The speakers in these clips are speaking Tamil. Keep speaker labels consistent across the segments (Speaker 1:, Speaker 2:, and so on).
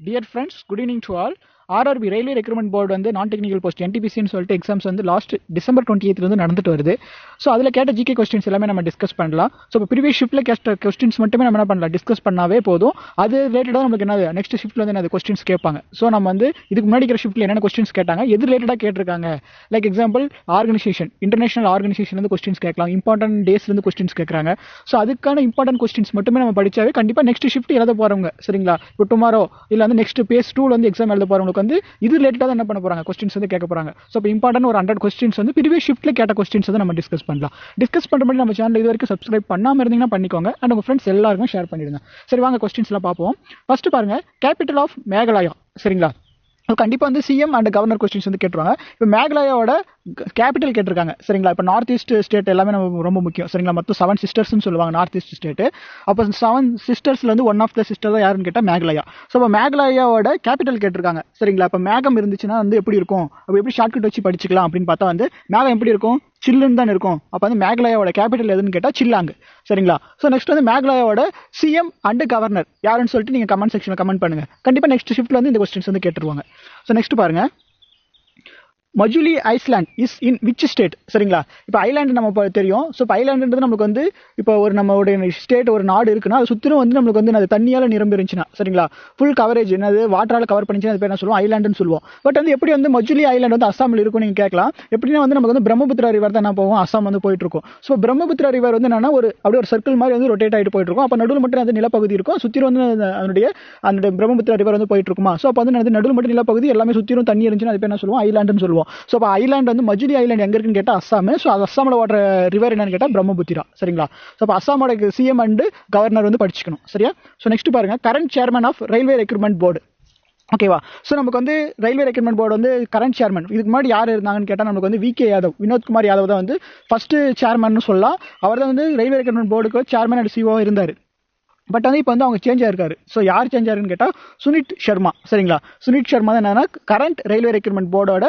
Speaker 1: Dear friends, good evening to all. RRB railway recruitment board வந்து நான் டெக்னிக்கல் போஸ்ட் NTPCன்னு சொல்லிட்டு எக்ஸாம்ஸ் வந்து லாஸ்ட் டிசம்பர் 28 நடந்துட்டு வருது. ஸோ அதில் கேட்ட ஜிகே கொஸ்டின்ஸ் எல்லாமே நம்ம டிஸ்கஸ் பண்ணலாம். ஸோ இப்போ ப்ரீவியஸ் ஷிஃப்ட்டில் கேட்ட கொஸ்டின்ஸ் மட்டுமே நம்ம என்ன பண்ணலாம், டிஸ்கஸ் பண்ணாவே போதும். அது ரிலேட்டடாக நமக்கு என்னது நெக்ஸ்ட் ஷிஃப்ட்டில் வந்து என்ன கொஸ்டின்ஸ் கேட்பாங்க. ஸோ நம்ம வந்து இதுக்கு முன்னாடி இருக்கிற ஷிஃப்ட்டில் என்னென்ன கொஸ்டின்ஸ் கேட்டாங்க, எது ரிலேட்டடாக கேட்டிருக்காங்க. லைக் எக்ஸாம்பிள் ஆர்கனைசேஷன், இன்டர்நேஷனல் ஆர்கனைசேஷன்லேருந்து கொஸ்டின்ஸ் கேட்கலாம், இம்பார்ட்டன்ட் டேஸ்லேருந்து கொஸ்டின்ஸ் கேட்குறாங்க. ஸோ அதுக்கான இம்பார்ட்டன்ட் கொஸ்டின்ஸ் மட்டுமே நம்ம படிச்சாவே கண்டிப்பாக நெக்ஸ்ட் ஷிஃப்ட் எழுத போகிறவங்க, சரிங்களா, இப்போ டுமாரோ இல்லை வந்து நெக்ஸ்ட் பேஸ் 2 வந்து எக்ஸாம் எழுத போகிறவங்களுக்கு வந்து இது ரிலேட்டடாக என்ன பண்ண போகிறாங்க, கொஸ்டின்ஸ் வந்து கேட்க போகிறாங்க. ஸோ இப்போ இம்பார்ட்டன்ட் ஒரு 100 கொஸ்டின்ஸ் வந்து ப்ரீவியஸ் ஷிஃப்ட்டில் கேட்ட கொஸ்டின்ஸ் வந்து நம்ம டிஸ்கஸ் பண்ணலாம். டிஸ்கஸ் பண்ணுற மாதிரி நம்ம சேனல் இது வரைக்கும் சப்ஸ்கிரைப் பண்ணாமல் இருந்தீங்கன்னா பண்ணிக்கோங்க, அண்ட் உங்கள் ஃப்ரெண்ட்ஸ் எல்லாருக்கும் ஷேர் பண்ணிடுங்க. சரி, வாங்க கொஸ்டின்ஸ்லாம் பார்ப்போம். ஃபர்ஸ்ட் பாருங்க, கேபிட்டல் ஆஃப் மேகாலயா, சரிங்களா. கண்டிப்பாக வந்து சிஎம் அண்ட் கவர்னர் கொஸ்டின்ஸ் வந்து கேட்டுருவாங்க. இப்போ மேகாலயாவோட கேபிட்டல் கேட்டிருக்காங்க, சரிங்களா. இப்போ நார்த் ஈஸ்ட் ஸ்டேட் எல்லாமே நம்ம ரொம்ப முக்கியம், சரிங்களா. மொத்தம் 7 சிஸ்டர்ஸ்னு சொல்லுவாங்க நார்த் ஈஸ்ட் ஸ்டேட்டு. அப்போ 7 சிஸ்டர்ஸ்ல வந்து ஒன் ஆஃப் த சிஸ்டர் தான் யாருன்னு கேட்டால் மேகாலயா. ஸோ இப்போ மேகாலயாவோட கேபிட்டல் கேட்டிருக்காங்க, சரிங்களா. இப்போ மேகம் இருந்துச்சுன்னா வந்து எப்படி இருக்கும், அப்போ எப்படி ஷார்ட்கட் வச்சு படிச்சுக்கலாம் அப்படின்னு பார்த்தா வந்து மேகம் எப்படி இருக்கும், சில்லுன்னு தான் இருக்கும். அப்போ வந்து மேகாலயாவோட கேபிட்டல் எதுன்னு கேட்டால் சில்லாங், சரிங்களா. ஸோ நெக்ஸ்ட் வந்து மேகாலயாவோட சிஎம் அண்ட் கவர்னர் யாருன்னு சொல்லிட்டு நீங்கள் கமெண்ட் செக்ஷனில் கமெண்ட் பண்ணுங்க. கண்டிப்பாக நெக்ஸ்ட் ஷிஃப்ட்ல வந்து இந்த கொஸ்டின்ஸ் வந்து கேட்டுருவாங்க. ஸோ நெக்ஸ்ட் பாருங்க, Majuli island is in which state, சரிங்களா. இப்போ ஐலாண்டு நம்ம தெரியும். ஸோ இப்போ ஐலாண்டுன்றது நமக்கு வந்து இப்போ ஒரு நம்மளுடைய ஸ்டேட் ஒரு நாடு இருக்குன்னா அது சுற்றிலும் வந்து நம்மளுக்கு வந்து அது தண்ணியால் நிரம்பி இருந்துச்சுன்னா, சரிங்களா, ஃபுல் கவரேஜ் என்னது வாட்டரால் கவர் பண்ணிச்சுன்னா அது பேர் என்ன சொல்லுவோம், ஐலாண்டுன்னு சொல்லுவோம். பட் வந்து எப்படி வந்து மஜுலி ஐலாண்ட் வந்து அஸ்ஸாமில் இருக்கும் நீங்கள் கேட்கலாம். எப்படின்னா வந்து நமக்கு வந்து பிரம்மபுத்திரா ரிவர் தான் என்ன போகும், அஸ்ஸாம் வந்து போயிட்டு இருக்கும். ஸோ பிரம்மபுத்திரா ரிவர் வந்து என்னன்னா ஒரு அப்படியே ஒரு சர்க்கிள் மாதிரி வந்து ரொட்டேட் ஆகிட்டு போயிட்டு இருக்கும். அப்போ நடுவில் மட்டும் அந்த நிலப்பகுதி இருக்கும், சுற்றிலும் வந்து அந்த பிரம்மபுத்திரா ரிவர் வந்து போயிட்டு இருக்குமா. ஸோ அப்போ வந்து நடுவில் மட்டும் நிலப்பகுதி எல்லாமே சுற்றிலும் தண்ணி இருந்துச்சுன்னா அது பேர் என்ன சொல்லுவோம், ஐலாண்டுன்னு சொல்லுவோம். ஸோ அப்போ ஐலாண்ட் வந்து மஜுலி ஐலாண்ட் எங்க இருக்குன்னு கேட்டா அஸ்ஸாம். ஸோ அது அஸ்ஸாமோட ஓடுற ரிவர் என்னன்னு கேட்டா பிரம்மபுத்திரா, சரிங்களா. ஸோ அப்போ அஸ்ஸாமோட சிஎம் அண்ட் கவர்னர் வந்து படிச்சுக்கணும், சரியா. ஸோ நெக்ஸ்ட் பாருங்க, current chairman of railway recruitment board, ஓகேவா. ஸோ நமக்கு வந்து ரயில்வே ரெக்ரூட்மெண்ட் போர்டு வந்து கரண்ட் சேர்மன் இதுக்கு முன்னாடி யார் இருந்தாங்கன்னு கேட்டால் நமக்கு வந்து விகே யாதவ், வினோத்குமார் யாதவ் தான் வந்து ஃபர்ஸ்ட் சேர்மன் சொல்லலாம். அவர் தான் வந்து ரயில்வே ரெக்ரூட்மெண்ட் போர்டுக்கு சேர்மன் அண்ட் சிஓ இருந்தார். பட் வந்து இப்போ வந்து அவங்க சேஞ்ச் ஆயிருக்காரு. ஸோ யார் சேஞ்ச் ஆயிருன்னு கேட்டால் சுனித் சர்மா, சரிங்களா. சுனித் சர்மா தான் என்னன்னா கரண்ட் ரயில்வே ரெக்ரூட்மெண்ட் போர்டோட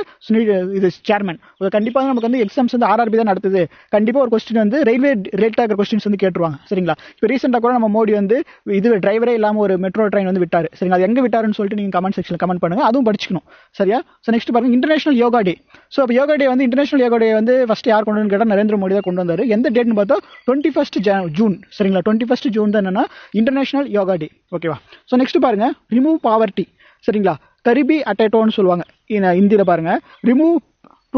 Speaker 1: இது சேர்மன். கண்டிப்பாக நமக்கு வந்து எக்ஸாம்ஸ் வந்து ஆர்ஆர்பி தான் நடத்துது. கண்டிப்பாக ஒரு கொஸ்டின் வந்து ரயில்வே ரிலேட்டடாக இருக்கிற கொஸ்டின்ஸ் வந்து கேட்டுருவாங்க, சரிங்களா. இப்போ ரீசெண்டாக கூட நம்ம மோடி வந்து இது டிரைவரே இல்லாமல் ஒரு மெட்ரோ ட்ரெயின் வந்து விட்டார், சரிங்களா. அது எங்கே விட்டாருன்னு சொல்லிட்டு நீங்கள் கமெண்ட் செக்ஷனில் கமெண்ட் பண்ணுங்க, அதுவும் படிச்சுக்கணும், சரியா. ஸோ நெக்ஸ்ட் பாருங்க, இன்டர்நேஷனல் யோகா டே. ஸோ இப்போ யோகா டே வந்து இன்டர்நேஷனல் யோகா டே வந்து ஃபர்ஸ்ட் யார் கொண்டு வந்து கேட்டால் நரேந்திர மோடி தான் கொண்டு வந்தார். எந்த டேட்னு பார்த்தா 21 ஜூன், சரிங்களா. 21 ஜூன் தான் என்னன்னா இன்டர்நேஷனல் யோகா டே, ஓகேவா. ஸோ நெக்ஸ்ட் பாருங்க, ரிமூவ் பாவர்ட்டி, சரிங்களா. கரிபி அட்டேட்டோன்னு சொல்லுவாங்க இந்தியில. பாருங்க, remove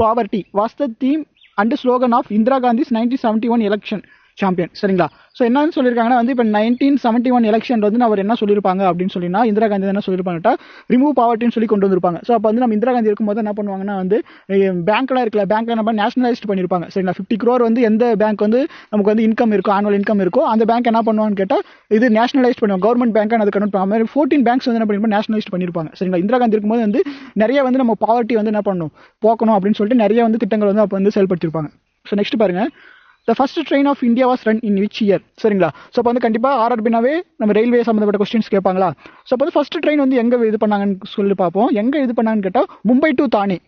Speaker 1: poverty was the theme and slogan of Indira Gandhi's 1971 election champion, சரிங்களா. ஸோ என்னன்னு சொல்லியிருக்காங்கன்னா வந்து இப்போ 1971 எலெக்ஷன் வந்து அவர் என்ன சொல்லியிருப்பாங்க அப்படின்னு சொல்லினா இந்திரா காந்தி என்ன சொல்லியிருப்பாங்கட்டா ரிமூவ் பாவர்ட்டின்னு சொல்லி கொண்டு வந்திருப்பாங்க. ஸோ அப்போ வந்து நம்ம இந்திரா காந்தி இருக்கும்போது என்ன பண்ணுவாங்கன்னா வந்து பேங்க்லாம் இருக்குல்ல, பேங்க்ல நம்ம நேஷனலைஸ்ட் பண்ணியிருப்பாங்க, சரிங்களா. 50 crore வந்து எந்த பேங்க் வந்து நமக்கு வந்து இன்கம் இருக்கோ, ஆனுவல் இன்கம் இருக்கோ, அந்த பேங்க் என்ன பண்ணுவான்னு கேட்டால் இது நேஷனலைஸ்ட் பண்ணுவாங்க, கவர்மெண்ட் பேங்க் அது கன்வெர்ட் பண்ணுவாங்க. மாதிரி 14 பேங்க்ஸ் வந்து என்ன பண்ணிருப்பாங்க, நேஷனலைஸ்ட் பண்ணியிருப்பாங்க, சரிங்களா. இந்திரா காந்தி இருக்கும்போது வந்து நிறைய வந்து நம்ம பாவர்ட்டி வந்து என்ன பண்ணணும், போக்கணும் அப்படின்னு சொல்லிட்டு நிறைய வந்து திட்டங்கள் வந்து அப்போ வந்து செயல்படுத்திருப்பாங்க. ஸோ நெக்ஸ்ட் பாருங்க, The first train of India was run in which year, சரிங்களா. ஸோ அப்போ வந்து கண்டிப்பாக ஆர்ஆர்பினாவே நம்ம ரயில்வே சம்மந்தப்பட்ட கொஸ்டின்ஸ் கேட்பாங்களா. ஸோ அப்போ வந்து ஃபர்ஸ்ட் ட்ரெயின் வந்து எங்கே இது பண்ணாங்கன்னு சொல்லி பார்ப்போம். எங்கே இது பண்ணாங்கன்னு கேட்டால் மும்பை டு தானே,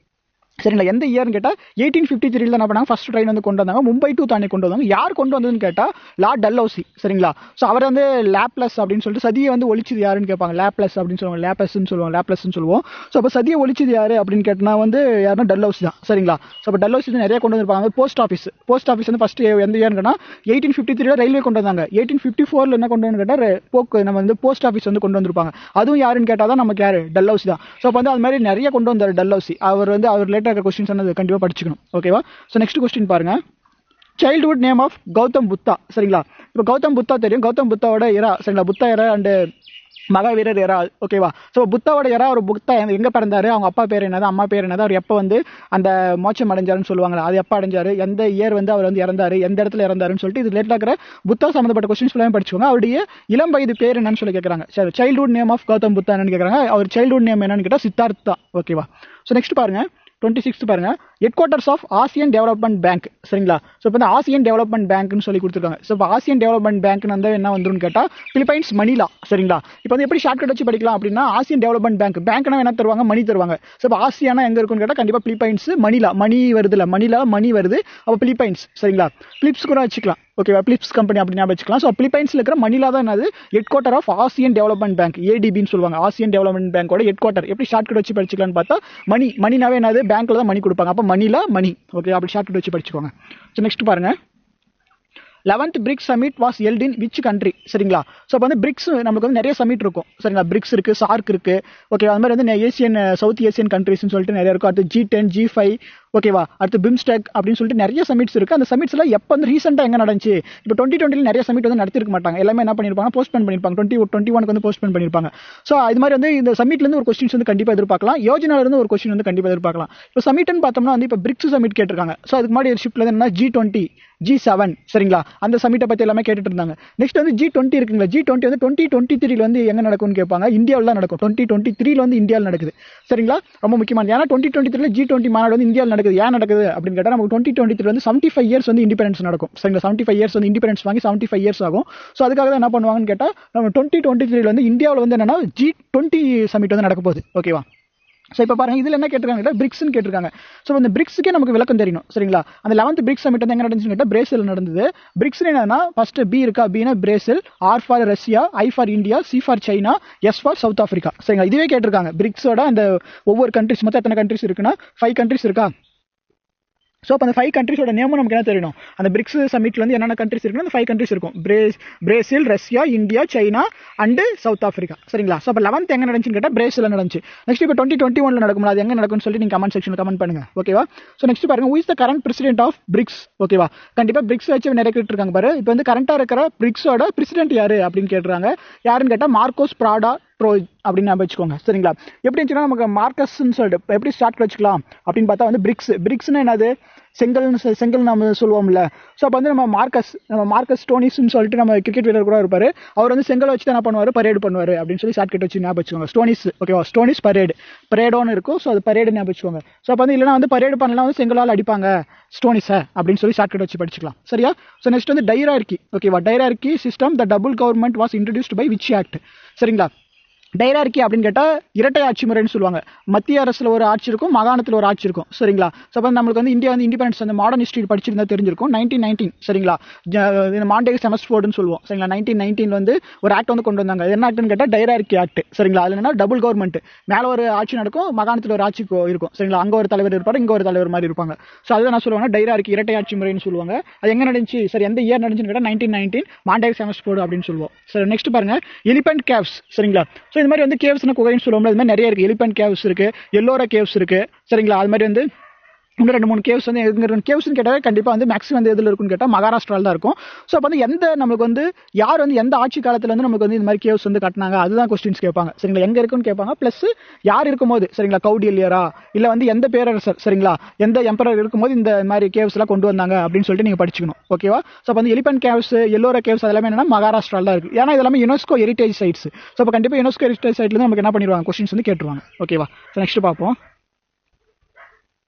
Speaker 1: சரிங்களா. எந்த இயர்னு கேட்டால் 1853 தான் என்ன பண்ணாங்க, ஃபர்ஸ்ட் ட்ரெயின் வந்து கொண்டு வந்தாங்க, மும்பை டு தானே கொண்டு வந்தாங்க. யார் கொண்டு வந்ததுன்னு கேட்டால் லார்ட் டல்ஹௌசி, சரிங்களா. ஸோ அவர் வந்து லேப்லஸ் அப்படின்னு சொல்லிட்டு சதியை வந்து ஒழிச்சது யாருன்னு கேட்பாங்க, லேப்லஸ் அப்படின்னு சொல்லுவாங்க, லேப்லஸ்ன்னு சொல்லுவோம். ஸோ அப்போ சதியை ஒழிச்சது யாரு அப்படின்னு கேட்டால் வந்து யாருன்னா டல்ஹௌசி தான், சரிங்களா. ஸோ அப்போ டல்ஹௌசி வந்து நிறைய கொண்டு வந்திருப்பாங்க. போஸ்ட் ஆஃபீஸ் வந்து ஃபர்ஸ்ட் எந்த இயர்னு கேட்டால் 1853 ரயில்வே கொண்டு வந்தாங்க. 1854 என்ன கொண்டு வந்து கேட்டால் நம்ம வந்து போஸ்ட் ஆஃபீஸ் வந்து கொண்டு வந்திருப்பாங்க. அதுவும் யாருன்னு கேட்டால் தான் நமக்கு யாரு, டல்ஹௌசி தான். ஸோ அப்போ வந்து அது மாதிரி நிறைய கொண்டு வந்தார் டல்ஹௌசி. அவர் வந்து அவர் லேட்டர் கொஸ்டின்ஸ் கண்டிப்பா படிச்சுக்கணும், ஓகேவா. சோ நெக்ஸ்ட் கொஸ்டின் பாருங்க, childhood name of Gautam Buddha, சரிங்களா. இப்போ கௌதம் புத்தா தெரியும், கௌதம் புத்தாவோட எரா, சரிங்களா, புத்தா எரா அண்ட் மகாவீரர் எரா, ஓகேவா. ஸோ புத்தாவோட எரா, ஒரு புத்தா எங்க பிறந்தாரு, அவங்க அப்பா பேர் என்னது, அம்மா பேர் என்னது, அவர் எப்போ வந்து அந்த மோட்சம் அடைஞ்சாருன்னு சொல்லுவாங்களா, அது எப்போ அடைஞ்சாரு, எந்த இயர் வந்து அவர் வந்து இறந்தாரு, எந்த இடத்துல இறந்தாருன்னு சொல்லிட்டு இது லேட்டாக இருக்கிற புத்தா சம்பந்தப்பட்ட கொஸ்டின்ஸ் எல்லாமே படிச்சுக்கோங்க. அவருடைய இளம் வயது பேர் என்னன்னு சொல்லி கேட்கறாங்க. சரி, childhood name of Gautam Buddha என்னன்னு கேட்கறாங்க. அவர் சைல்ட்ஹுட் நேம் என்னன்னு கேட்டால் சித்தார்த்தா, ஓகேவா. ஸோ நெக்ஸ்ட் பாருங்க, 26 பாருங்க, headquarters of Asian development bank. சரிங்களா? ஸோ இப்போ வந்து ஆசியன் டெவலப்மெண்ட் பேங்க்னு சொல்லி கொடுத்துருக்காங்க. ஸோ இப்போ ஆசியன் டெவலப்மெண்ட் பேங்க்னு வந்து என்ன வந்துருன்னு கேட்டால் பிலிப்பைன்ஸ் மணிலா. சரிங்களா? இப்போ வந்து எப்படி ஷார்ட்கட் வச்சு படிக்கலாம் அப்படின்னா ஆசியன் டெவலப்மெண்ட் பேங்க்னா என்ன தருவாங்க, மணி தருவாங்க. ஸோ இப்போ ஆசியானா எங்க இருக்குன்னு கேட்டால் கண்டிப்பாக பிலிப்பைன்ஸ். மணிலா மணி வருதுல, மணிலா மணி வருது, அப்போ பிலிப்பைன்ஸ். சரிங்களா? பிலிப்ஸ் கூட வச்சுக்கலாம். ஓகேவா? பிலிப்ஸ் கம்பெனி அப்படி ஞாபகம் வச்சுக்கலாம். ஸோ பிலிப்பைன்ஸ்ல இருக்கிற மணிலா தான் என்னது headquarter of Asian development bank, ஏடிபின்னு சொல்லுவாங்க. ஆசியன் டெவலப்மெண்ட் பேங்கோட ஹெட் குவார்ட்டர். எப்படி ஷார்ட்கட் வச்சு படிச்சுக்கலாம்னு பார்த்தா மணினாவே என்னது பேங்க்ல தான் மணி கொடுப்பாங்க. அப்போ மணிலா மணி. ஓகே, அப்படி ஷார்ட்கட் வச்சு படிச்சுக்கோங்க. ஸோ நெக்ஸ்ட் பாருங்க, 11th BRICS summit was held in which country. சரிங்களா? ஸோ இப்போ வந்து பிரிக்ஸ் நமக்கு வந்து நிறைய சமிட் இருக்கும். சரிங்களா? பிரிக்ஸ் இருக்கு, சார்க் இருக்கு. ஓகே, அது மாதிரி வந்து ஏசியன் சவுத் ஏசியன் கண்ட்ரிஸ்னு சொல்லிட்டு நிறைய இருக்கும். அடுத்து G10 G5 ஓகேவா, அடுத்து பிம்ஸ்டெக் அப்படின்னு சொல்லிட்டு நிறைய சமிட்ஸ் இருக்கு. அந்த சமிட்ஸ் எல்லாம் எப்போ வந்து ரீசெண்டாக எங்க நடந்துச்சு, இப்போ 2020 நிறைய சமிட் வந்து நடத்திருக்க மாட்டாங்க. எல்லாமே என்ன பண்ணிருப்பாங்க, போஸ்ட்போன் பண்ணிருப்பாங்க. 2021 வந்து போஸ்ட்போன் பண்ணிருப்பாங்க. ஸோ இது மாதிரி வந்து இந்த சமிட்ல இருந்து ஒரு கொஸ்டின்ஸ் வந்து கண்டிப்பா எதிர்பார்க்கலாம். யோஜனால இருந்து ஒரு கொஸ்டின் வந்து கண்டிப்பா எதிர்பார்க்கலாம். இப்போ சமிட்னு பார்த்தோம்னா வந்து இப்போ பிரிக்ஸ் சமிட் கேட்டிருக்காங்க. ஸோ அதுக்கு முன்னாடி ஷிப்ல வந்து என்ன G20 G7. சரிங்களா? அந்த சமிட்டை பத்தி எல்லாமே கேட்டுட்டு இருந்தாங்க. நெக்ஸ்ட் வந்து G20 இருக்குங்களா, G20 வந்து 2023 வந்து எங்க நடக்கும்னு கேட்பாங்க. இந்தியாவில் தான் நடக்கும். 2023 வந்து இந்தியாவில் நடக்குது. சரிங்களா? ரொம்ப முக்கியமானது. ஏன்னா 2023 G20 மாநாடு வந்து இந்தியாவில் நடக்குது. ஏன் நடக்குது அப்படின்னு கேட்டால் நமக்கு 2023 வந்து 75 இயர்ஸ் வந்து இண்டிபெண்டன்ஸ் நடக்கும். சரிங்களா? 75 இயர்ஸ் வந்து இண்டிபெண்டன்ஸ் வாங்கி 75 இயர்ஸ் ஆகும். ஸோ அதுக்காக தான் என்ன பண்ணுவாங்கன்னு கேட்டால் நம்ம 2023 வந்து இந்தியாவில் வந்து என்னன்னா G20 சமிட் வந்து நடக்க போகுது. ஓகேவா? ஸோ இப்போ பாருங்க, இதில் என்ன கேட்டிருக்காங்க, பிரிக்ஸ்னு கேட்டிருக்காங்க. ஸோ இந்த பிரிக்ஸுக்கே நமக்கு விளக்கம் தெரியணும். சரிங்களா? அந்த 11th பிரிக்ஸ் சமிட் வந்து எங்க நடந்துச்சுன்னு கேட்டால் பிரேசில் நடந்தது. பிரிக்ஸ் என்னன்னா ஃபர்ஸ்ட் பி இருக்கா, பினா Brazil, R for Russia, I for India, C for China, S for South Africa. சரிங்களா? இதுவே கேட்டிருக்காங்க. பிரிக்ஸோட அந்த ஒவ்வொரு கண்ட்ரிஸ் மொத்தம் எத்தனை கண்ட்ரிஸ் இருக்குன்னா 5 கண்ட்ரிஸ் இருக்கா. ஸோ அப்போ அந்த 5 கண்ட்ரிஸோட நேமும் நமக்கு என்ன தெரியணும். அந்த பிரிக்ஸ் சமிட்ல வந்து என்னென்ன கண்ட்ரிஸ் இருக்குன்னா அந்த 5 கண்ட்ரிஸ் இருக்கும். Brazil, Russia, India, China and south Africa. சரிங்களா? ஸோ அப்போ 11th எங்க நடந்துச்சுன்னு கேட்டால் பிரேசில் நடந்துச்சு. நெக்ஸ்ட் இப்போ 2021 நடக்கும். அது எங்க நடக்கும்னு சொல்லி நீங்க கமெண்ட் செக்ஷன்ல கமெண்ட் பண்ணுங்க. ஓகேவா? ஸோ நெக்ஸ்ட் பாருங்க, who is the current president of BRICS. ஓகேவா? கண்டிப்பா பிரிக்ஸ் வச்சு நிறைய கேட்டு இருக்காங்க பாரு. இப்போ வந்து கரண்டா இருக்கிற பிரிக்ஸோட பிரசிடென்ட் யாரு அப்படின்னு கேட்டுறாங்க. யாருன்னு கேட்டால் மார்க்கோஸ் பிராடா ட்ரோய் அப்படின்னு நம்ம வச்சுக்கோங்க. சரிங்களா? எப்படி இருந்துச்சுன்னா நமக்கு மார்க்கஸ்ன்னு சொல்லிட்டு எப்படி ஸ்டார்ட் வச்சுக்கலாம் அப்படின்னு பார்த்தா வந்து பிரிக்ஸ்னா என்னது, செங்கல் நம்ம சொல்லுவோம்ல. ஸோ அப்போ வந்து நம்ம மார்க்கஸ் ஸ்டோனிஸ்ன்னு சொல்லிட்டு நம்ம கிரிக்கெட் வீரர் கூட இருப்பாரு. அவர் வந்து செங்கல் வச்சு என்ன பண்ணுவார், பரேடு பண்ணுவார் அப்படின்னு சொல்லி ஷார்ட் கட் வச்சு ஞாபகம் வச்சுக்கோங்க. ஸ்டோனிஸ். ஓகேவா? ஸ்டோனிஸ் பரேடோன்னு இருக்கும். ஸோ அது பரேடு ஞாபகம் வச்சுக்கோங்க. ஸோ அப்போ வந்து இல்லைனா வந்து பரேடு பண்ணலாம் வந்து செங்கலால் அடிப்பாங்க ஸ்டோனிஸை அப்படின்னு சொல்லி ஷார்ட் கட் வச்சு படிச்சுக்கலாம். சரியா? ஸோ நெக்ஸ்ட் வந்து டைரார்கி. ஓகேவா? Dyarchy system the double government was introduced by which act. சரிங்களா? டைரார்கி அப்படின்னு கேட்டால் இரட்டை ஆட்சி முறைன்னு சொல்லுவாங்க. மத்திய அரசுல ஒரு ஆட்சி இருக்கும், மாகாணத்தில் ஒரு ஆட்சி இருக்கும். சரிங்களா? ஸோ அப்போ நம்மளுக்கு வந்து இந்தியா வந்து இண்டிபெண்டன்ஸ் அந்த மாடர்ன் ஹிஸ்ட்ரி படிச்சிருந்தா தெரிஞ்சிருக்கும். 1919. சரிங்களா? மாண்டேக் செமஸ்ஃபோர்டுன்னு சொல்லுவோம். சரிங்களா? 1919 வந்து ஒரு ஆக்ட் வந்து கொண்டு வந்தாங்க. என்ன ஆக்ட்னு கேட்டால் டைரார்கி ஆக்ட். சரிங்களா? அது என்ன, டபுள் கவர்மெண்ட், மேலே ஒரு ஆட்சி நடக்கும், மாகாணத்தில் ஒரு ஆட்சி இருக்கும். சரிங்களா? அங்கே ஒரு தலைவர் இருப்பாரு, இங்கே ஒரு தலைவர் மாதிரி இருப்பாங்க. ஸோ அதை நான் சொல்லுவாங்க டைரார்கி, இரட்டை ஆட்சி முறைன்னு சொல்லுவாங்க. அது எங்க நடந்துச்சு, சரி எந்த இயர் நடந்துச்சுன்னு கேட்டால் 1919 மாண்டேக் செமஸ்ஃபோர்டு அப்படின்னு சொல்லுவோம். சரி நெக்ஸ்ட் பாருங்க, எலிபென்ட் கேவ்ஸ். சரிங்களா? ஸோ இந்த மாதிரி வந்து கேவ்ஸ்னா குகைன்னு சொல்லுவோம்ல, இது மாதிரி நிறைய இருக்கு. எலிபென்ட் கேவ்ஸ் இருக்கு, எல்லோரா கேவ்ஸ் இருக்கு. சரிங்களா? அது மாதிரி வந்து இன்னும் 2-3 கேவ்ஸ் வந்து கேவ்ஸ்னு கேட்டால் கண்டிப்பாக வந்து மேக்ஸிமம் வந்து எதில் இருக்குன்னு கேட்டால் மகாராஷ்டிராவில் தான் இருக்கும். ஸோ அப்போ வந்து எந்த நமக்கு வந்து யார் வந்து எந்த ஆட்சி காலத்தில் வந்து நமக்கு வந்து இந்த மாதிரி கேவ்ஸ் வந்து கட்டினாங்க அதுதான் கொஸ்டின்ஸ் கேட்பாங்க. சரிங்களா? எங்கே இருக்குன்னு கேட்பாங்க. ப்ளஸ் யார் இருக்கும்போது. சரிங்களா? கௌடில்யரா இல்லை வந்து எந்த பேரரசர். சரிங்களா? எந்த எம்பரர் இருக்கும்போது இந்த மாதிரி கேவ்ஸ் எல்லாம் கொண்டு வந்தாங்க அப்படின்னு சொல்லிட்டு நீங்கள் படிச்சுக்கணும். ஓகேவா? ஸோ அப்போ வந்து எலிபென்ட் கேவ்ஸ், எல்லோரா கேவ்ஸ் அதெல்லாமே என்னன்னா மகாராஷ்டிராவில் தான் இருக்கு. ஏன்னா இதெல்லாமே யுனெஸ்கோ ஹெரிட்டேஜ் சைட்ஸ். ஸோ அப்போ கண்டிப்பாக யுனெஸ்கோ ஹெரிட்டேஜ் சைட்ல நமக்கு என்ன பண்ணிடுவாங்க, கொஸ்டின்ஸ் வந்து கேட்டுருவாங்க. ஓகேவா? ஸோ நெக்ஸ்ட் பார்ப்போம்.